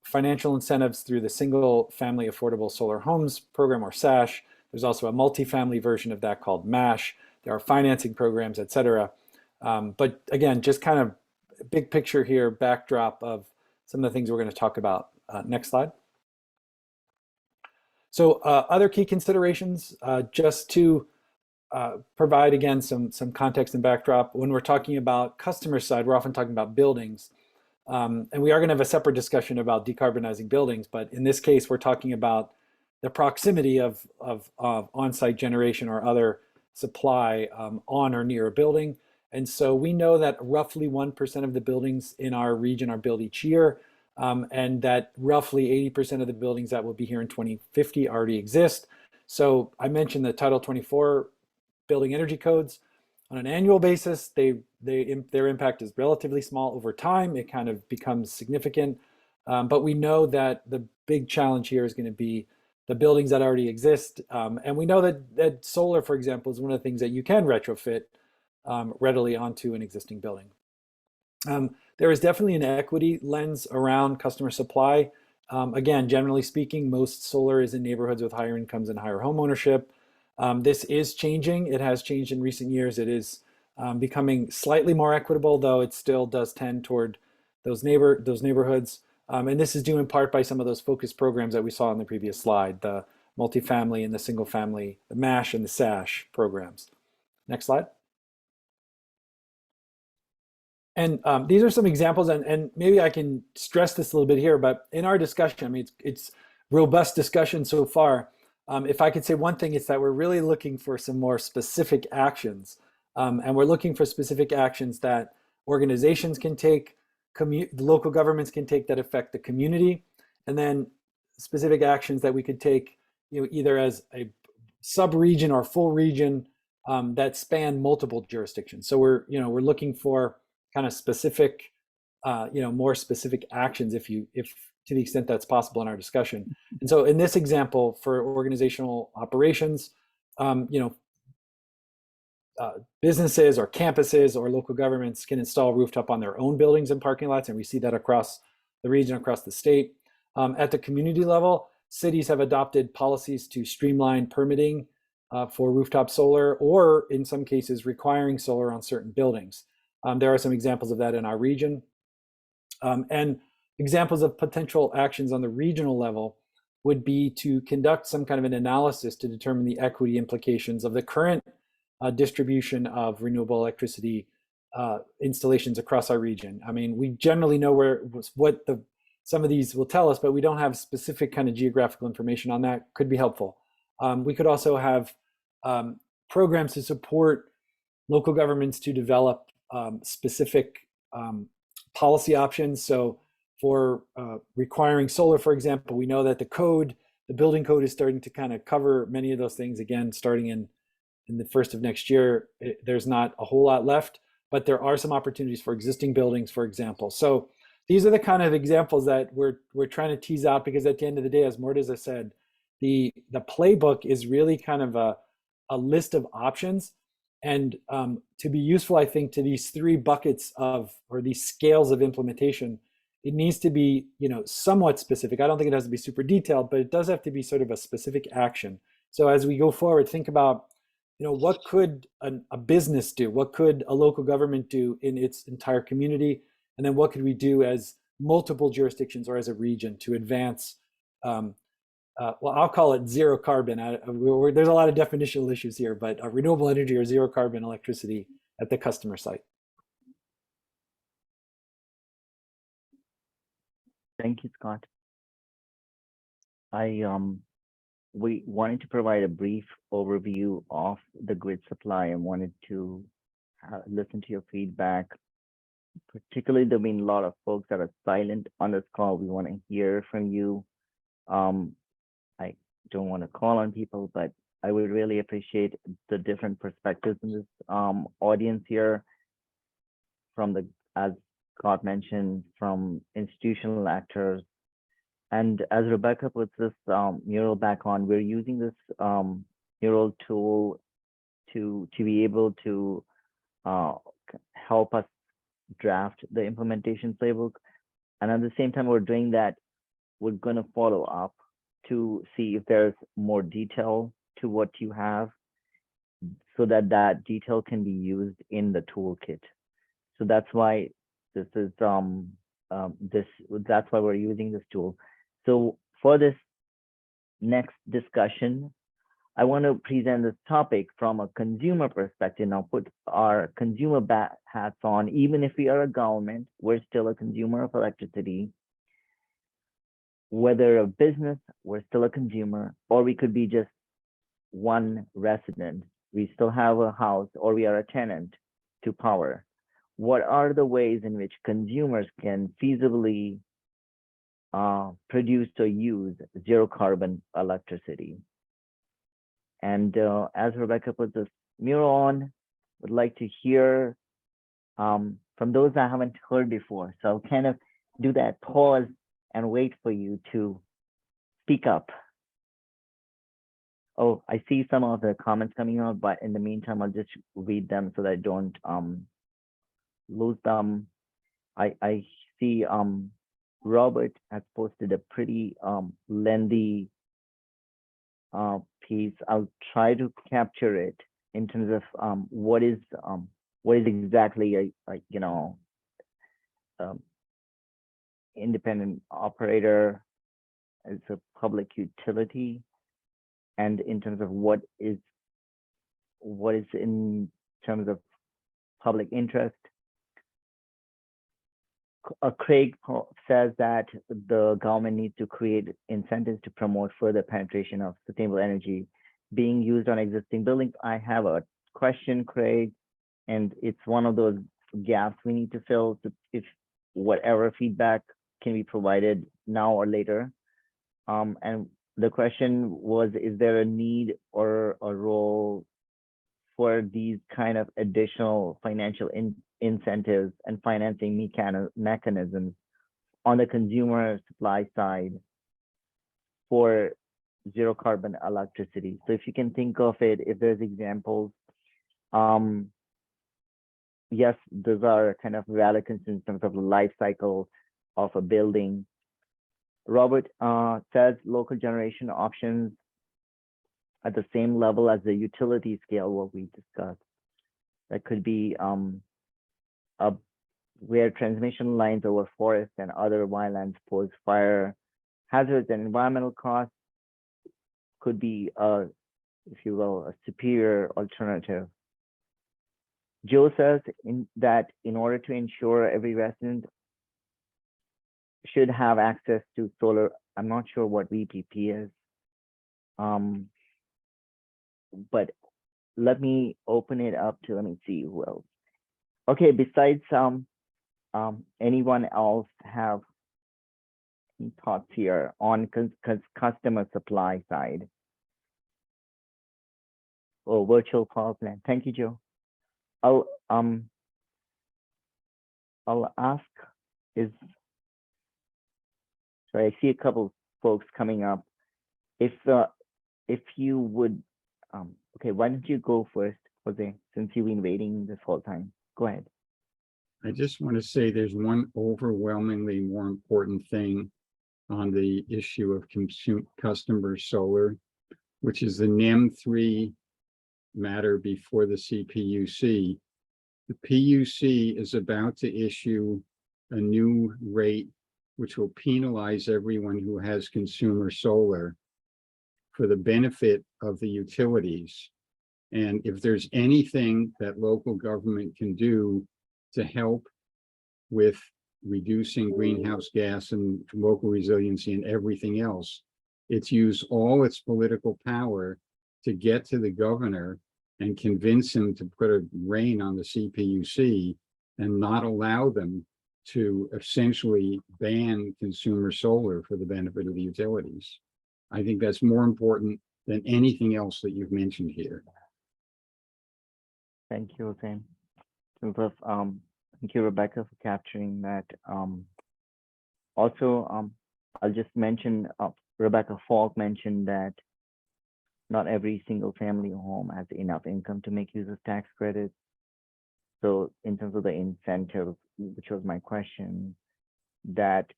financial incentives through the Single Family Affordable Solar Homes Program, or SASH. There's also a multifamily version of that called MASH. There are financing programs, et cetera. But again, just kind of big picture here, backdrop of some of the things we're going to talk about. Next slide. So other key considerations, just to provide, again, some context and backdrop. When we're talking about customer side, we're often talking about buildings. And we are going to have a separate discussion about decarbonizing buildings. But in this case, we're talking about the proximity of on-site generation or other supply on or near a building. And so we know that roughly 1% of the buildings in our region are built each year, and that roughly 80% of the buildings that will be here in 2050 already exist. So I mentioned the Title 24 building energy codes. On an annual basis, their impact is relatively small. Over time, it kind of becomes significant. But we know that the big challenge here is going to be the buildings that already exist. And we know that solar, for example, is one of the things that you can retrofit readily onto an existing building. There is definitely an equity lens around customer supply. Again, generally speaking, most solar is in neighborhoods with higher incomes and higher home ownership. This is changing. It has changed in recent years. It is becoming slightly more equitable, though it still does tend toward those neighborhoods. And this is due in part by some of those focus programs that we saw on the previous slide, the multifamily and the single family, the MASH and the SASH programs. Next slide. And these are some examples, and maybe I can stress this a little bit here, but in our discussion, I mean, it's robust discussion so far. If I could say one thing, it's that we're really looking for some more specific actions. And we're looking for specific actions that organizations can take, local governments can take that affect the community, and then specific actions that we could take, either as a sub-region or full region that span multiple jurisdictions. So we're looking for kind of specific, more specific actions, if to the extent that's possible in our discussion. And so in this example, for organizational operations, businesses or campuses or local governments can install rooftop on their own buildings and parking lots, and we see that across the region, across the state. At the community level, cities have adopted policies to streamline permitting for rooftop solar, or in some cases requiring solar on certain buildings. There are some examples of that in our region. And examples of potential actions on the regional level would be to conduct some kind of an analysis to determine the equity implications of the current distribution of renewable electricity installations across our region. I mean, we generally know what some of these will tell us, but we don't have specific kind of geographical information on that. Could be helpful. We could also have programs to support local governments to develop specific policy options. So for requiring solar, for example, we know that the building code is starting to kind of cover many of those things. Again, starting in the first of next year, there's not a whole lot left, but there are some opportunities for existing buildings, for example. So these are the kind of examples that we're trying to tease out, because at the end of the day, as Morteza said, the playbook is really kind of a list of options. And to be useful, I think, to these three buckets or these scales of implementation, it needs to be, somewhat specific. I don't think it has to be super detailed, but it does have to be sort of a specific action. So as we go forward, think about, what could a business do? What could a local government do in its entire community? And then what could we do as multiple jurisdictions or as a region to advance, well, I'll call it zero carbon. There's a lot of definitional issues here, but renewable energy or zero carbon electricity at the customer site. Thank you, Scott. We wanted to provide a brief overview of the grid supply and wanted to listen to your feedback. Particularly, there have been a lot of folks that are silent on this call. We want to hear from you. I don't want to call on people, but I would really appreciate the different perspectives in this audience here, as Scott mentioned, from institutional actors. And as Rebecca puts this mural back on, we're using this mural tool to be able to help us draft the implementation playbook. And at the same time we're doing that, we're going to follow up to see if there's more detail to what you have, so that that detail can be used in the toolkit. So that's why this is that's why we're using this tool. So for this next discussion, I want to present this topic from a consumer perspective. Now put our consumer hats on. Even if we are a government, we're still a consumer of electricity. Whether a business, we're still a consumer, or we could be just one resident. We still have a house, or we are a tenant to power. What are the ways in which consumers can feasibly produce or use zero carbon electricity? And as Rebecca put this mural on, would like to hear from those I haven't heard before. So I'll kind of do that pause and wait for you to speak up. Oh, I see some of the comments coming out, but in the meantime, I'll just read them so that I don't lose them. I see Robert has posted a pretty lengthy piece. I'll try to capture it in terms of what is exactly a independent operator as a public utility, and in terms of what is in terms of public interest. Craig says that the government needs to create incentives to promote further penetration of sustainable energy being used on existing buildings. I have a question, Craig, and it's one of those gaps we need to fill. If whatever feedback can be provided now or later. And the question was, is there a need or a role for these kind of additional financial incentives and financing mechanisms on the consumer supply side for zero carbon electricity? So if you can think of it, if there's examples, yes, those are kind of relevant in terms of the life cycle of a building. Robert says local generation options at the same level as the utility scale, what we discussed. That could be where transmission lines over forests and other wildlands pose fire hazards and environmental costs, could be if you will, a superior alternative. Joe says that in order to ensure every resident should have access to solar, I'm not sure what VPP is, but let me open it up to, let me see who else. Okay, besides anyone else have any thoughts here on customer supply side? Oh, virtual power plant. Thank you, Joe. I'll ask, sorry, I see a couple folks coming up. If you would, okay, why don't you go first, Jose, since you've been waiting this whole time. Go ahead. I just want to say there's one overwhelmingly more important thing on the issue of customer solar, which is the NEM3 matter before the CPUC. The PUC is about to issue a new rate which will penalize everyone who has consumer solar for the benefit of the utilities. And if there's anything that local government can do to help with reducing greenhouse gas and local resiliency and everything else, it's use all its political power to get to the governor and convince him to put a rein on the CPUC and not allow them to essentially ban consumer solar for the benefit of the utilities. I think that's more important than anything else that you've mentioned here. Thank you, Jose. Thank you, Rebecca, for capturing that. Also, I'll just mention, Rebecca Falk mentioned that not every single family home has enough income to make use of tax credits. So in terms of the incentive, which was my question, that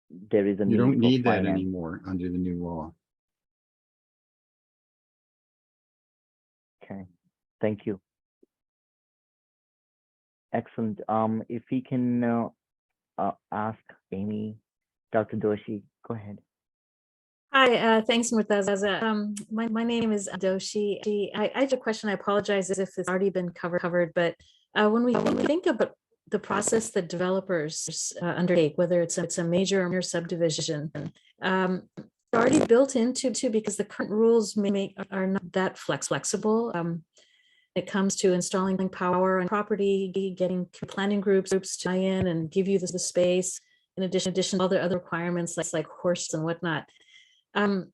there is a You need don't for need that finance. anymore under the new law. Okay, thank you. Excellent. If we can ask Amy, Dr. Doshi, go ahead. Hi, thanks, Murtaza. My name is Doshi. I have a question. I apologize if it's already been covered, but when we think about the process that developers undertake, whether it's a major or minor subdivision, it's already built into because the current rules are not that flexible. It comes to installing power and property, getting planning groups to tie in and give you the space, in addition to all the other requirements like horse and whatnot.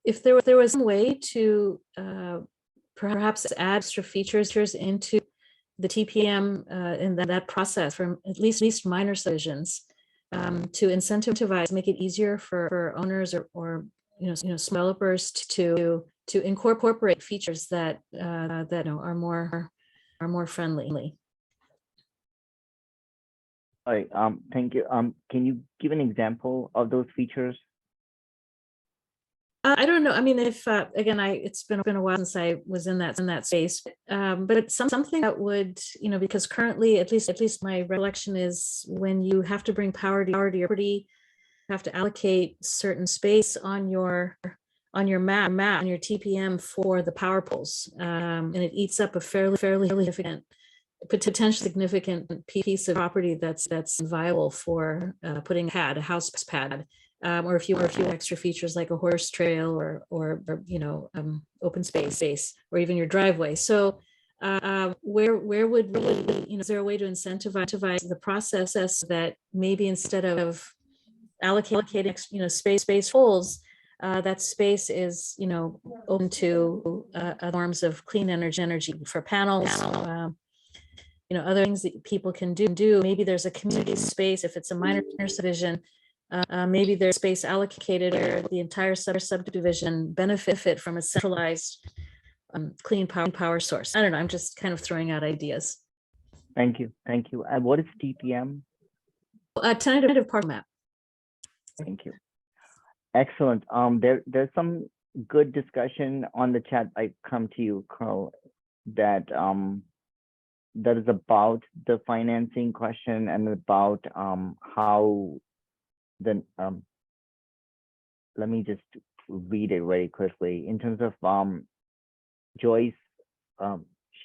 If there was some way to perhaps add extra features into the TPM in that process from at least minor subdivisions to incentivize, make it easier for owners or developers to incorporate features that are more friendly. All right. Thank you. Can you give an example of those features? I don't know. I mean, if again, it's been a while since I was in that space, but it's something that would, because currently, at least my recollection is when you have to bring power to your property, you have to allocate certain space on your map on your TPM for the power poles, and it eats up a fairly significant, potentially significant piece of property that's viable for putting a house pad. Or if you have extra features like a horse trail or open space or even your driveway. So where would we, is there a way to incentivize the process that maybe instead of allocating space holes, that space is open to forms of clean energy for panels, other things that people can do. Maybe there's a community space if it's a minor subdivision. Maybe there's space allocated where the entire subdivision benefit from a centralized clean power source. I don't know. I'm just kind of throwing out ideas. Thank you. Thank you. And what is TPM? Tentative park map. Thank you. Excellent. There's some good discussion on the chat. I come to you, Carl, that that is about the financing question and about how then let me just read it very quickly. In terms of Joyce,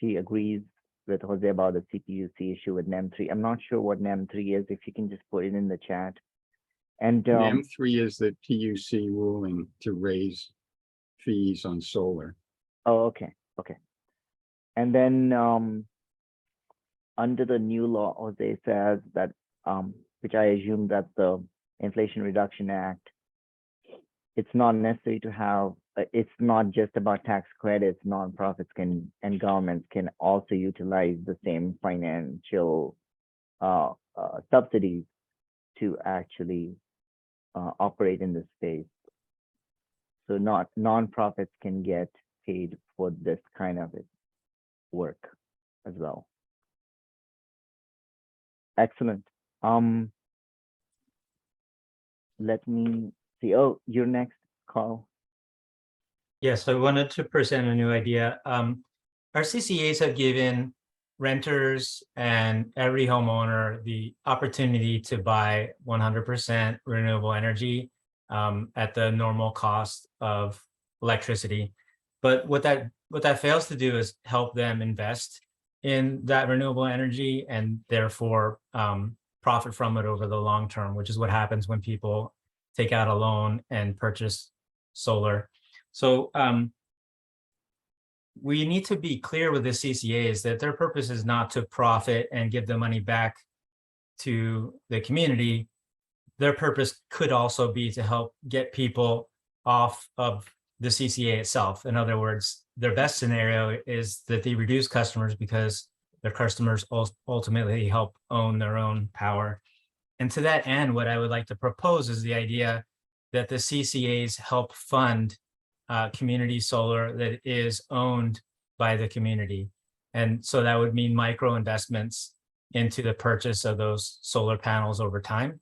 she agrees with Jose about the CPUC issue with NEM3. I'm not sure what NEM3 is. If you can just put it in the chat. And NEM3 is the PUC ruling to raise fees on solar. Oh, okay. Okay. And then under the new law, Jose says that, which I assume that the Inflation Reduction Act, it's not necessary to have, it's not just about tax credits. Nonprofits can and governments can also utilize the same financial subsidies to actually operate in this space. So nonprofits can get paid for this kind of work as well. Excellent. Let me see. Oh, you're next, Carl. Yes, I wanted to present a new idea. Our CCAs have given renters and every homeowner the opportunity to buy 100% renewable energy at the normal cost of electricity. But what that fails to do is help them invest in that renewable energy and therefore profit from it over the long term, which is what happens when people take out a loan and purchase solar. So we need to be clear with the CCAs that their purpose is not to profit and give the money back to the community. Their purpose could also be to help get people off of the CCA itself. In other words, their best scenario is that they reduce customers because their customers ultimately help own their own power. And to that end, what I would like to propose is the idea that the CCAs help fund community solar that is owned by the community. And so that would mean micro investments into the purchase of those solar panels over time.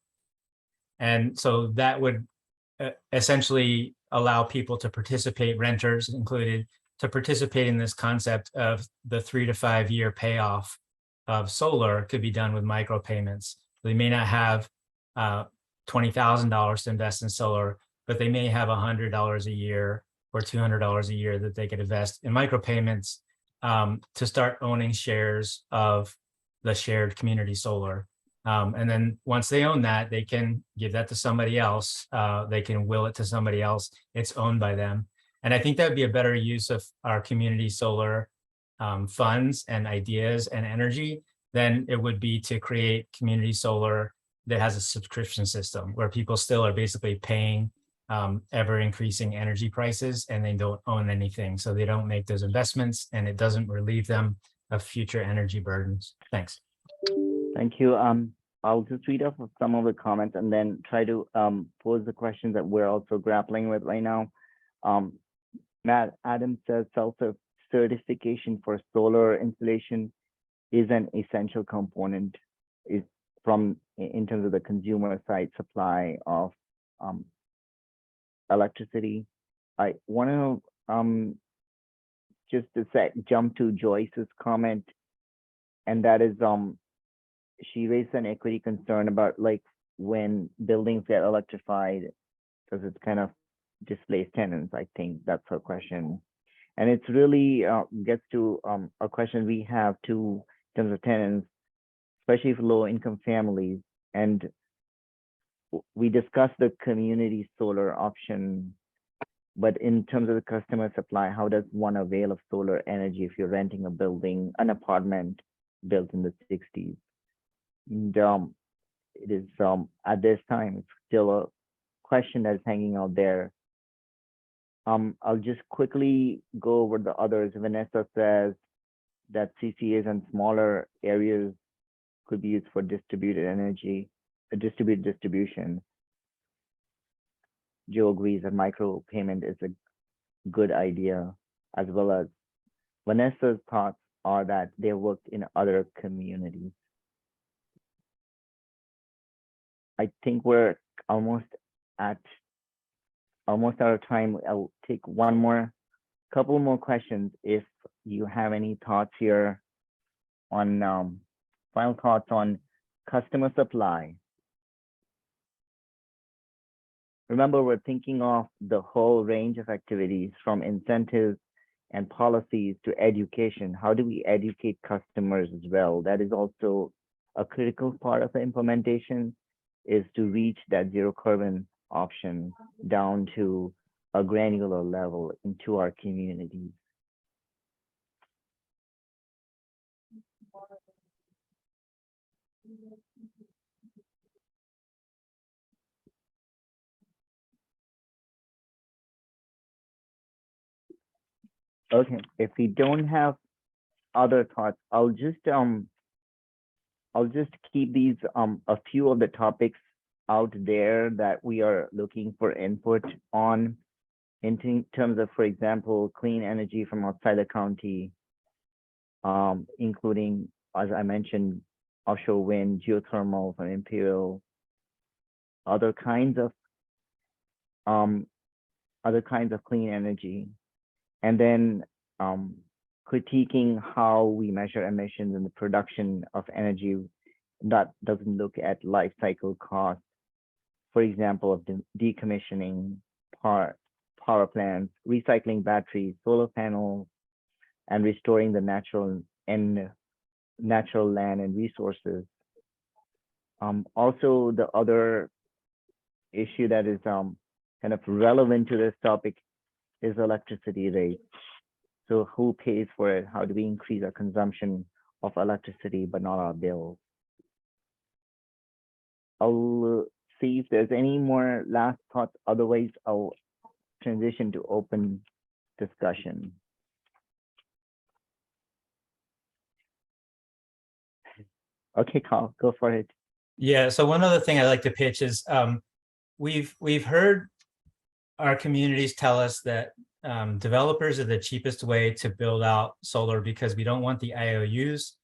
And so that would essentially allow people to participate, renters included, to participate in this concept of the 3 to 5 year payoff of solar could be done with micropayments. They may not have $20,000 to invest in solar, but they may have $100 a year or $200 a year that they could invest in micropayments to start owning shares of the shared community solar. And then once they own that, they can give that to somebody else. They can will it to somebody else. It's owned by them. And I think that would be a better use of our community solar funds and ideas and energy than it would be to create community solar that has a subscription system where people still are basically paying ever increasing energy prices and they don't own anything. So they don't make those investments and it doesn't relieve them of future energy burdens. Thanks. Thank you. I'll just read off of some of the comments and then try to pose the questions that we're also grappling with right now. Matt Adams says self-certification for solar installation is an essential component in terms of the consumer side supply of electricity. I want to just jump to Joyce's comment, and that is she raised an equity concern about like when buildings get electrified, because it's kind of displaced tenants. I think that's her question, and it's really gets to a question we have too in terms of tenants, especially for low-income families. And we discussed the community solar option, but in terms of the customer supply, how does one avail of solar energy if you're renting a building, an apartment built in the 60s? And it is at this time, it's still a question that's hanging out there. I'll just quickly go over the others. Vanessa says that CCAs and smaller areas could be used for distributed energy, distributed distribution. Joe agrees that micropayment is a good idea, as well as Vanessa's thoughts are that they worked in other communities. I think we're almost out of time. I'll take couple more questions if you have any thoughts here on final thoughts on customer supply. Remember, we're thinking of the whole range of activities from incentives and policies to education. How do we educate customers as well? That is also a critical part of the implementation, is to reach that zero carbon option down to a granular level into our communities. Okay, if we don't have other thoughts, I'll just keep these a few of the topics out there that we are looking for input on in terms of, for example, clean energy from outside the county, including, as I mentioned, offshore wind, geothermal from Imperial, other kinds of clean energy, and then critiquing how we measure emissions in the production of energy that doesn't look at life cycle costs, for example, of decommissioning power plants, recycling batteries, solar panels, and restoring the natural land and resources. Also, the other issue that is kind of relevant to this topic is electricity rates. So who pays for it? How do we increase our consumption of electricity but not our bills? I'll see if there's any more last thoughts. Otherwise, I'll transition to open discussion. Okay, Carl, go for it. Yeah, so one other thing I'd like to pitch is we've heard our communities tell us that developers are the cheapest way to build out solar because we don't want the IOUs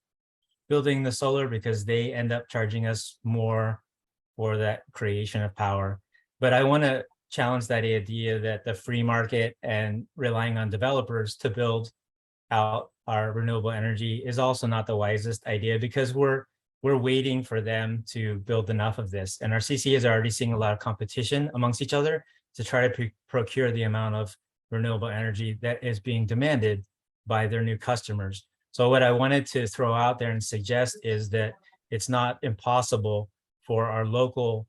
building the solar because they end up charging us more for that creation of power. But I want to challenge that idea that the free market and relying on developers to build out our renewable energy is also not the wisest idea, because we're waiting for them to build enough of this. And our CCAs are already seeing a lot of competition amongst each other to try to procure the amount of renewable energy that is being demanded by their new customers. So what I wanted to throw out there and suggest is that it's not impossible for our local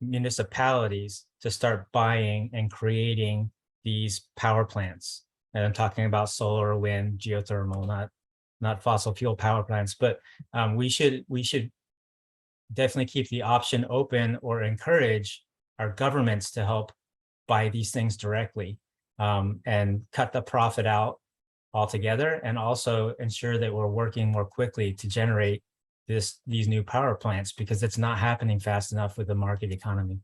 municipalities to start buying and creating these power plants. And I'm talking about solar, wind, geothermal, not fossil fuel power plants, but we should definitely keep the option open or encourage our governments to help buy these things directly, and cut the profit out altogether, and also ensure that we're working more quickly to generate these new power plants, because it's not happening fast enough with the market economy.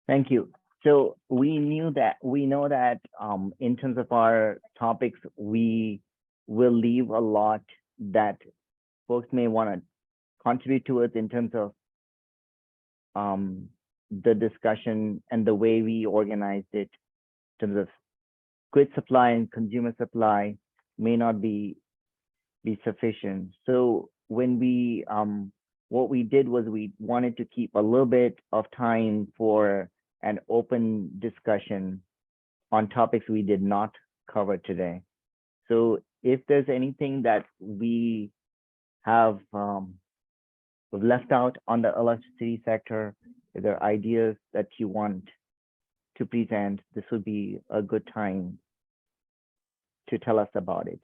Thank you. So we know that in terms of our topics, we will leave a lot that folks may want to contribute to us in terms of the discussion and the way we organized it in terms of grid supply and consumer supply may not be sufficient. So when we what we did was we wanted to keep a little bit of time for an open discussion on topics we did not cover today. So if there's anything that we have left out on the electricity sector, if there are ideas that you want to present, this would be a good time to tell us about it.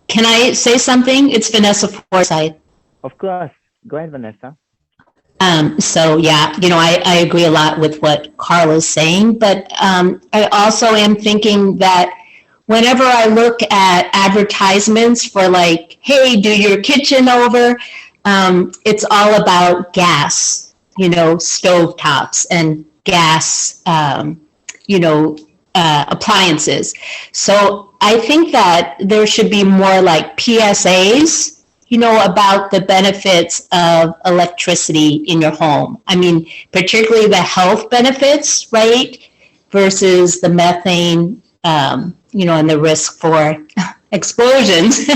Can I say something? It's Vanessa Forsyth. Of course. Go ahead, Vanessa. So yeah, I agree a lot with what Carl is saying, but I also am thinking that whenever I look at advertisements for like, hey, do your kitchen over, it's all about gas, stovetops and gas, appliances. So I think that there should be more like PSAs, about the benefits of electricity in your home. I mean, particularly the health benefits, right? Versus the methane, and the risk for explosions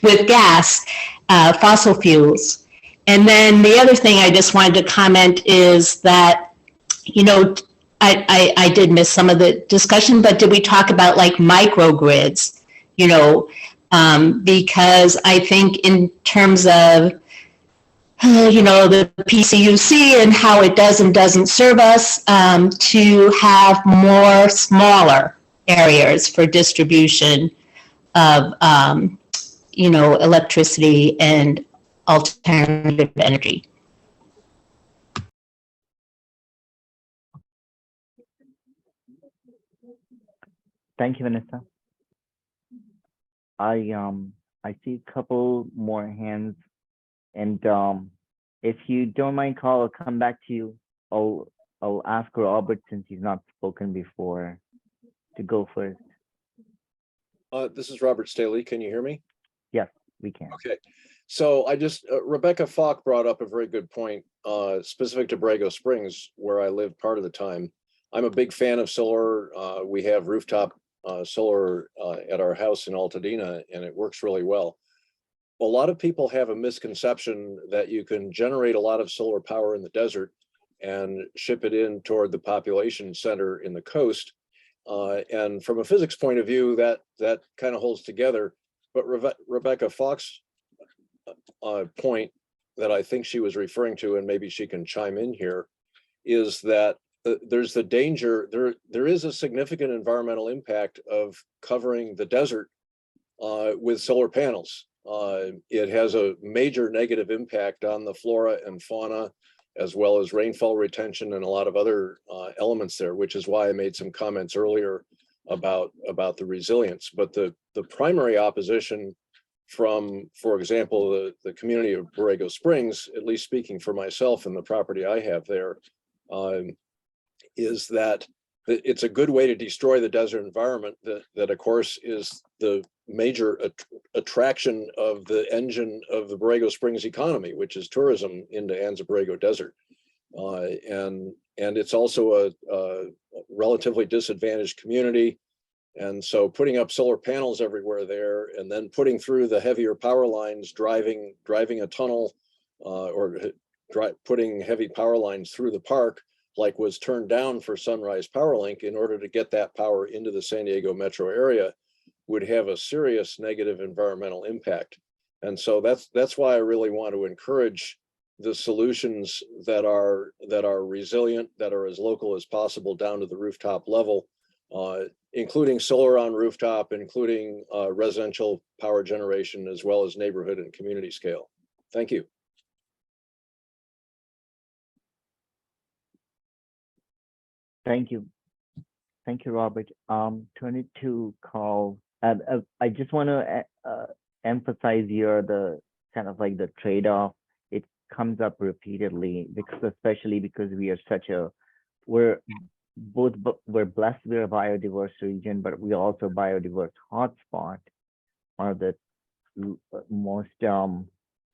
with gas, fossil fuels. And then the other thing I just wanted to comment is that, I did miss some of the discussion, but did we talk about like microgrids, because I think in terms of, the PCUC and how it does and doesn't serve us, to have more smaller areas for distribution of, electricity and alternative energy. Thank you, Vanessa. I see a couple more hands, and if you don't mind, Carl, I'll come back to you. I'll ask Robert, since he's not spoken before, to go first. This is Robert Staley. Can you hear me? Yes, we can. Okay. So I just, Rebecca Falk brought up a very good point, specific to Borrego Springs, where I lived part of the time. I'm a big fan of solar. We have rooftop solar at our house in Altadena, and it works really well. A lot of people have a misconception that you can generate a lot of solar power in the desert and ship it in toward the population center in the coast. And from a physics point of view, that kind of holds together. But Rebecca Falk's point that I think she was referring to, and maybe she can chime in here, is that there's the danger, there is a significant environmental impact of covering the desert with solar panels. It has a major negative impact on the flora and fauna, as well as rainfall retention and a lot of other elements there, which is why I made some comments earlier about the resilience. But the primary opposition from, for example, the community of Borrego Springs, at least speaking for myself and the property I have there, is that it's a good way to destroy the desert environment that of course is the major attraction of the engine of the Borrego Springs economy, which is tourism into Anza Borrego Desert. And it's also a relatively disadvantaged community. And so putting up solar panels everywhere there, and then putting through the heavier power lines, driving a tunnel, putting heavy power lines through the park, like was turned down for Sunrise Powerlink in order to get that power into the San Diego metro area, would have a serious negative environmental impact. And so that's why I really want to encourage the solutions that are resilient, that are as local as possible down to the rooftop level, including solar on rooftop, including residential power generation, as well as neighborhood and community scale. Thank you. Thank you. Thank you, Robert. Turn it to Carl. I just want to emphasize here the kind of like the trade-off. It comes up repeatedly, because especially because we are we're blessed, we're a biodiverse region, but we also biodiverse hotspot, one of the most kind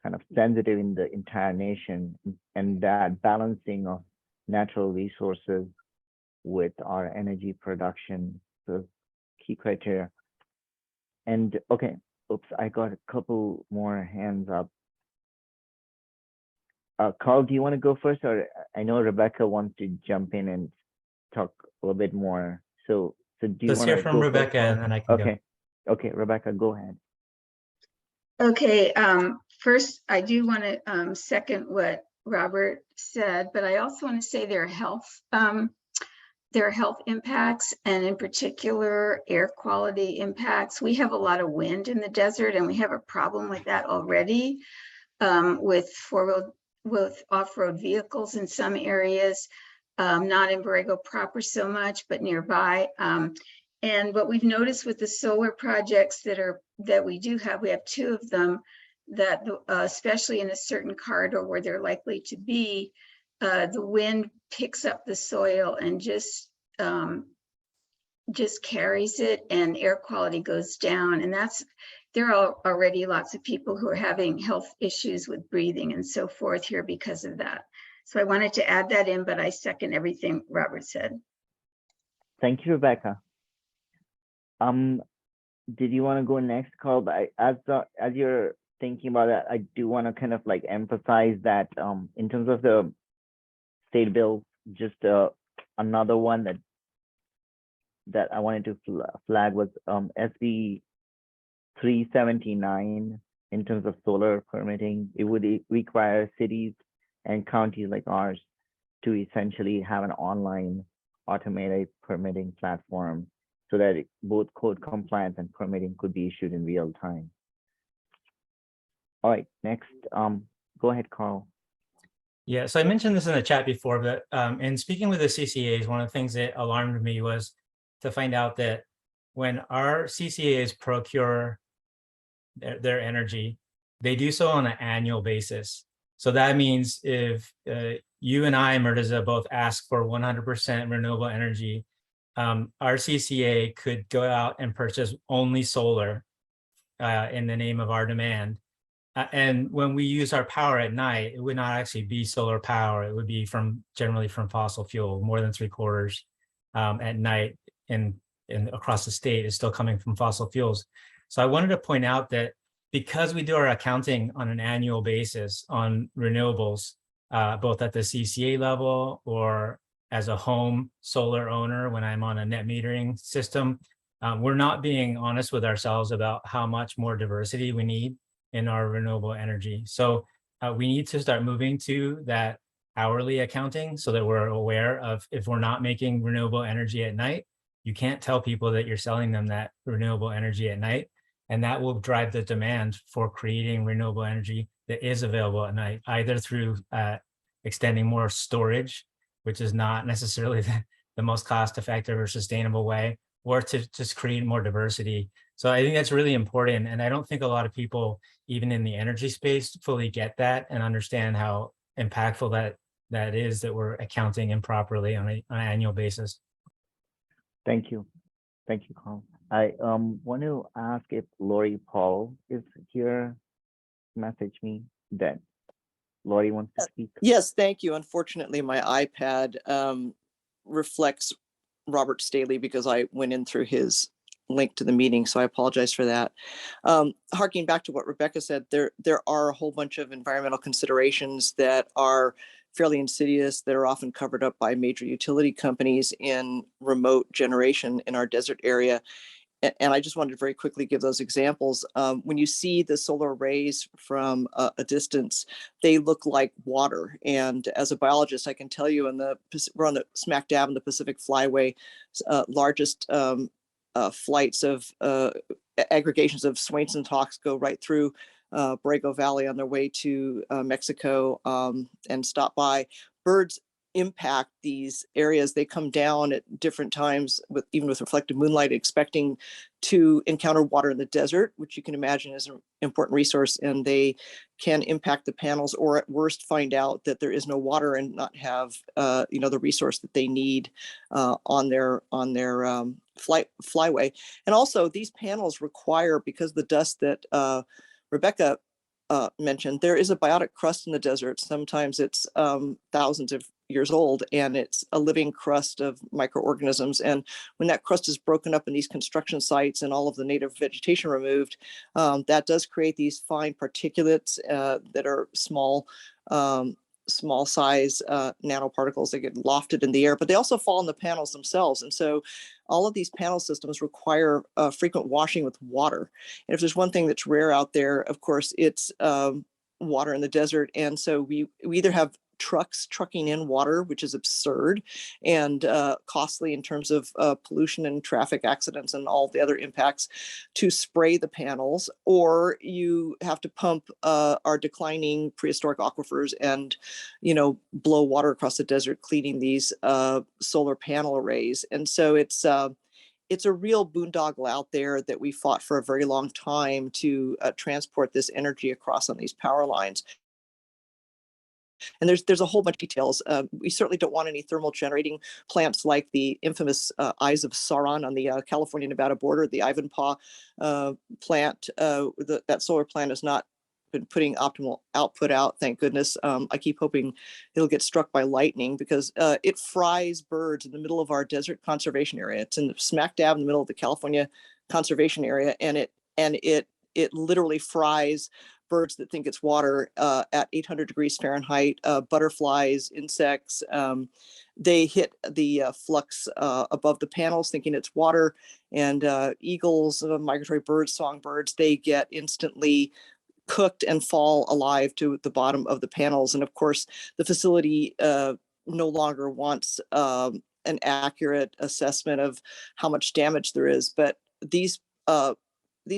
of sensitive in the entire nation, and that balancing of natural resources with our energy production, the key criteria. And okay, oops, I got a couple more hands up. Carl, do you want to go first? Or I know Rebecca wants to jump in and talk a little bit more. So do you want to hear from Rebecca and then I can go. Okay, Rebecca, go ahead. Okay, first, I do want to second what Robert said, but I also want to say their health impacts, and in particular, air quality impacts. We have a lot of wind in the desert, and we have a problem with that already, with off-road vehicles in some areas, not in Borrego proper so much, but nearby. And what we've noticed with the solar projects that we do have, we have 2 of them, that especially in a certain corridor where they're likely to be, the wind picks up the soil and just carries it, and air quality goes down. And there are already lots of people who are having health issues with breathing and so forth here because of that. So I wanted to add that in, but I second everything Robert said. Thank you, Rebecca. Did you want to go next, Carl? But as you're thinking about that, I do want to kind of like emphasize that in terms of the state bill, just another one that I wanted to flag was SB 379 in terms of solar permitting. It would require cities and counties like ours to essentially have an online automated permitting platform so that both code compliance and permitting could be issued in real time. All right, next, go ahead, Carl. Yeah, so I mentioned this in the chat before, but in speaking with the CCAs, one of the things that alarmed me was to find out that when our CCAs procure their energy, they do so on an annual basis. So that means if you and I, Murtaza, both ask for 100% renewable energy, our CCA could go out and purchase only solar in the name of our demand. And when we use our power at night, it would not actually be solar power. It would be generally from fossil fuel. More than 3/4 at night and across the state is still coming from fossil fuels. So I wanted to point out that because we do our accounting on an annual basis on renewables, both at the CCA level or as a home solar owner when I'm on a net metering system, we're not being honest with ourselves about how much more diversity we need in our renewable energy. So we need to start moving to that hourly accounting so that we're aware of if we're not making renewable energy at night, you can't tell people that you're selling them that renewable energy at night. And that will drive the demand for creating renewable energy that is available at night, either through extending more storage, which is not necessarily the most cost-effective or sustainable way, or to just create more diversity. So I think that's really important. And I don't think a lot of people, even in the energy space, fully get that and understand how impactful that is, that we're accounting improperly on an annual basis. Thank you. Thank you, Carl. I want to ask if Lori Paul is here. Message me then. Lori wants to speak. Yes, thank you. Unfortunately, my iPad reflects Robert Staley because I went in through his link to the meeting, so I apologize for that. Harking back to what Rebecca said, there are a whole bunch of environmental considerations that are fairly insidious, that are often covered up by major utility companies in remote generation in our desert area. And I just wanted to very quickly give those examples. When you see the solar arrays from a distance, they look like water. And as a biologist, I can tell you, we're on the smack dab in the Pacific Flyway, largest flights of aggregations of Swainson's hawks go right through Borrego Valley on their way to Mexico and stop by. Birds impact these areas. They come down at different times even with reflected moonlight, expecting to encounter water in the desert, which you can imagine is an important resource, and they can impact the panels, or at worst find out that there is no water and not have the resource that they need on their flyway. And also these panels require, because the dust that Rebecca mentioned, there is a biotic crust in the desert. Sometimes it's thousands of years old, and it's a living crust of microorganisms. And when that crust is broken up in these construction sites and all of the native vegetation removed, that does create these fine particulates that are small size nanoparticles that get lofted in the air, but they also fall in the panels themselves. And so all of these panel systems require frequent washing with water. And if there's one thing that's rare out there, of course, it's water in the desert. And so we either have trucks trucking in water, which is absurd and costly in terms of pollution and traffic accidents and all the other impacts, to spray the panels, or you have to pump our declining prehistoric aquifers and blow water across the desert, cleaning these solar panel arrays. And so it's a real boondoggle out there that we fought for a very long time to transport this energy across on these power lines. And there's a whole bunch of details. We certainly don't want any thermal generating plants like the infamous Eyes of Sauron on the California-Nevada border, the Ivanpah plant. That solar plant has not been putting optimal output out, thank goodness. I keep hoping it'll get struck by lightning, because it fries birds in the middle of our desert conservation area. It's in the smack dab in the middle of the California conservation area, and it literally fries birds that think it's water at 800 degrees Fahrenheit, butterflies, insects. They hit the flux above the panels thinking it's water, and eagles, migratory birds, songbirds, they get instantly cooked and fall alive to the bottom of the panels. And of course, the facility no longer wants an accurate assessment of how much damage there is, but these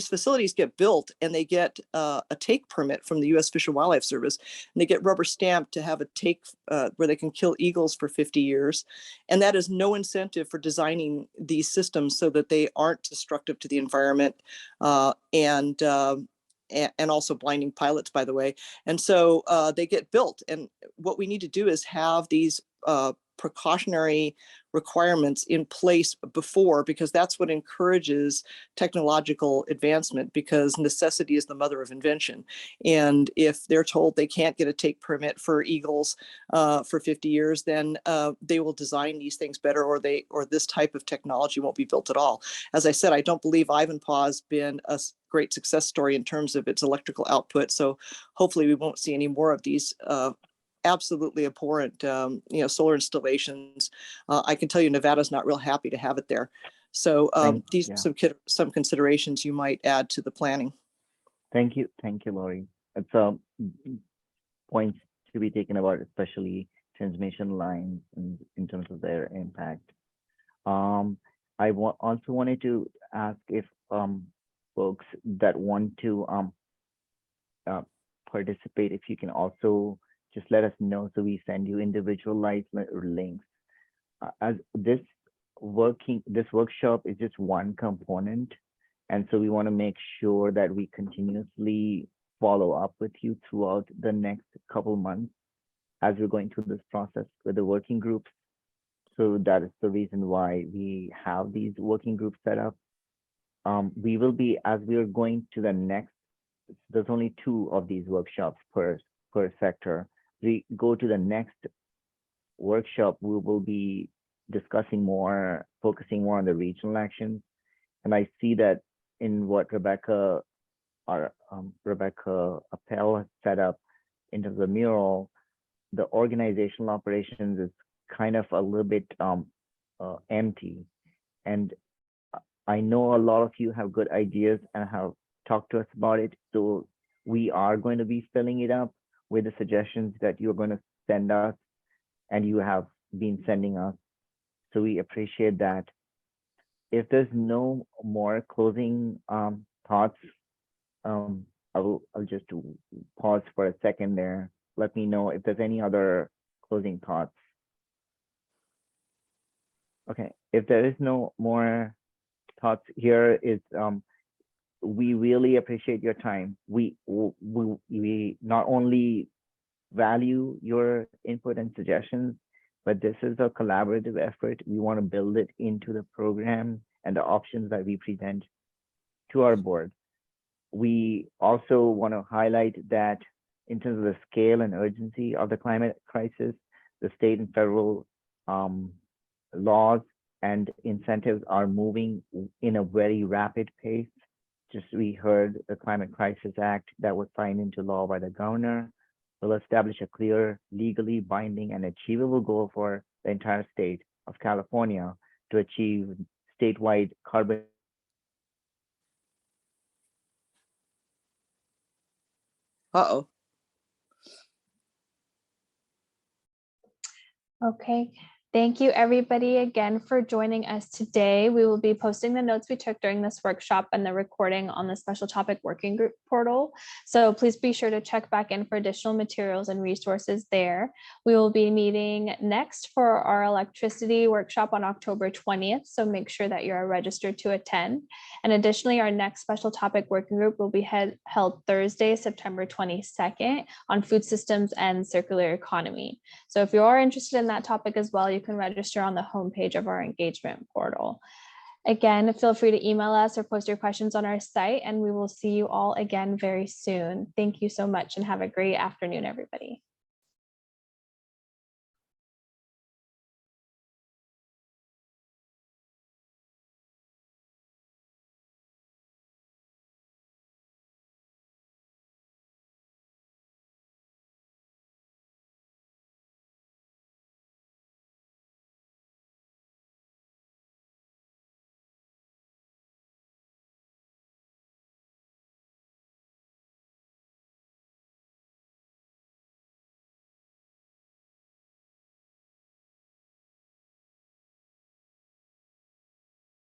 facilities get built, and they get a take permit from the U.S. Fish and Wildlife Service, and they get rubber stamped to have a take where they can kill eagles for 50 years. And that is no incentive for designing these systems so that they aren't destructive to the environment and also blinding pilots, by the way. And so they get built. And what we need to do is have these precautionary requirements in place before, because that's what encourages technological advancement, because necessity is the mother of invention. And if they're told they can't get a take permit for eagles for 50 years, then they will design these things better, or this type of technology won't be built at all. As I said, I don't believe Ivanpah has been a great success story in terms of its electrical output. So hopefully we won't see any more of these absolutely abhorrent, solar installations. I can tell you Nevada's not real happy to have it there. So these are some considerations you might add to the planning. Thank you, Lori. It's points to be taken about, especially transmission lines in terms of their impact. I also wanted to ask if folks that want to participate, if you can also just let us know so we send you individualized links. As this workshop is just one component, and so we want to make sure that we continuously follow up with you throughout the next couple months as we're going through this process with the working groups. So that is the reason why we have these working groups set up. We will be, as we are going to the next, there's only 2 of these workshops per sector. We go to the next workshop, we will be discussing more, focusing more on the regional actions. And I see that in what Rebecca Appel has set up in terms of mural, the organizational operations is kind of a little bit empty. And I know a lot of you have good ideas and have talked to us about it. So we are going to be filling it up with the suggestions that you're going to send us and you have been sending us. So we appreciate that. If there's no more closing thoughts, I'll just pause for a second there. Let me know if there's any other closing thoughts. Okay, if there is no more thoughts, here is we really appreciate your time. We not only value your input and suggestions, but this is a collaborative effort. We want to build it into the program and the options that we present to our board. We also want to highlight that in terms of the scale and urgency of the climate crisis, the state and federal laws and incentives are moving in a very rapid pace. Just we heard the Climate Crisis Act that was signed into law by the governor will establish a clear, legally binding and achievable goal for the entire state of California to achieve statewide carbon. Uh-oh. Okay, thank you everybody again for joining us today. We will be posting the notes we took during this workshop and the recording on the special topic working group portal. So please be sure to check back in for additional materials and resources there. We will be meeting next for our electricity workshop on October 20th. So make sure that you're registered to attend. And additionally, our next special topic working group will be held Thursday, September 22nd on food systems and circular economy. So if you are interested in that topic as well, you can register on the homepage of our engagement portal. Again, feel free to email us or post your questions on our site, and we will see you all again very soon. Thank you so much and have a great afternoon, everybody.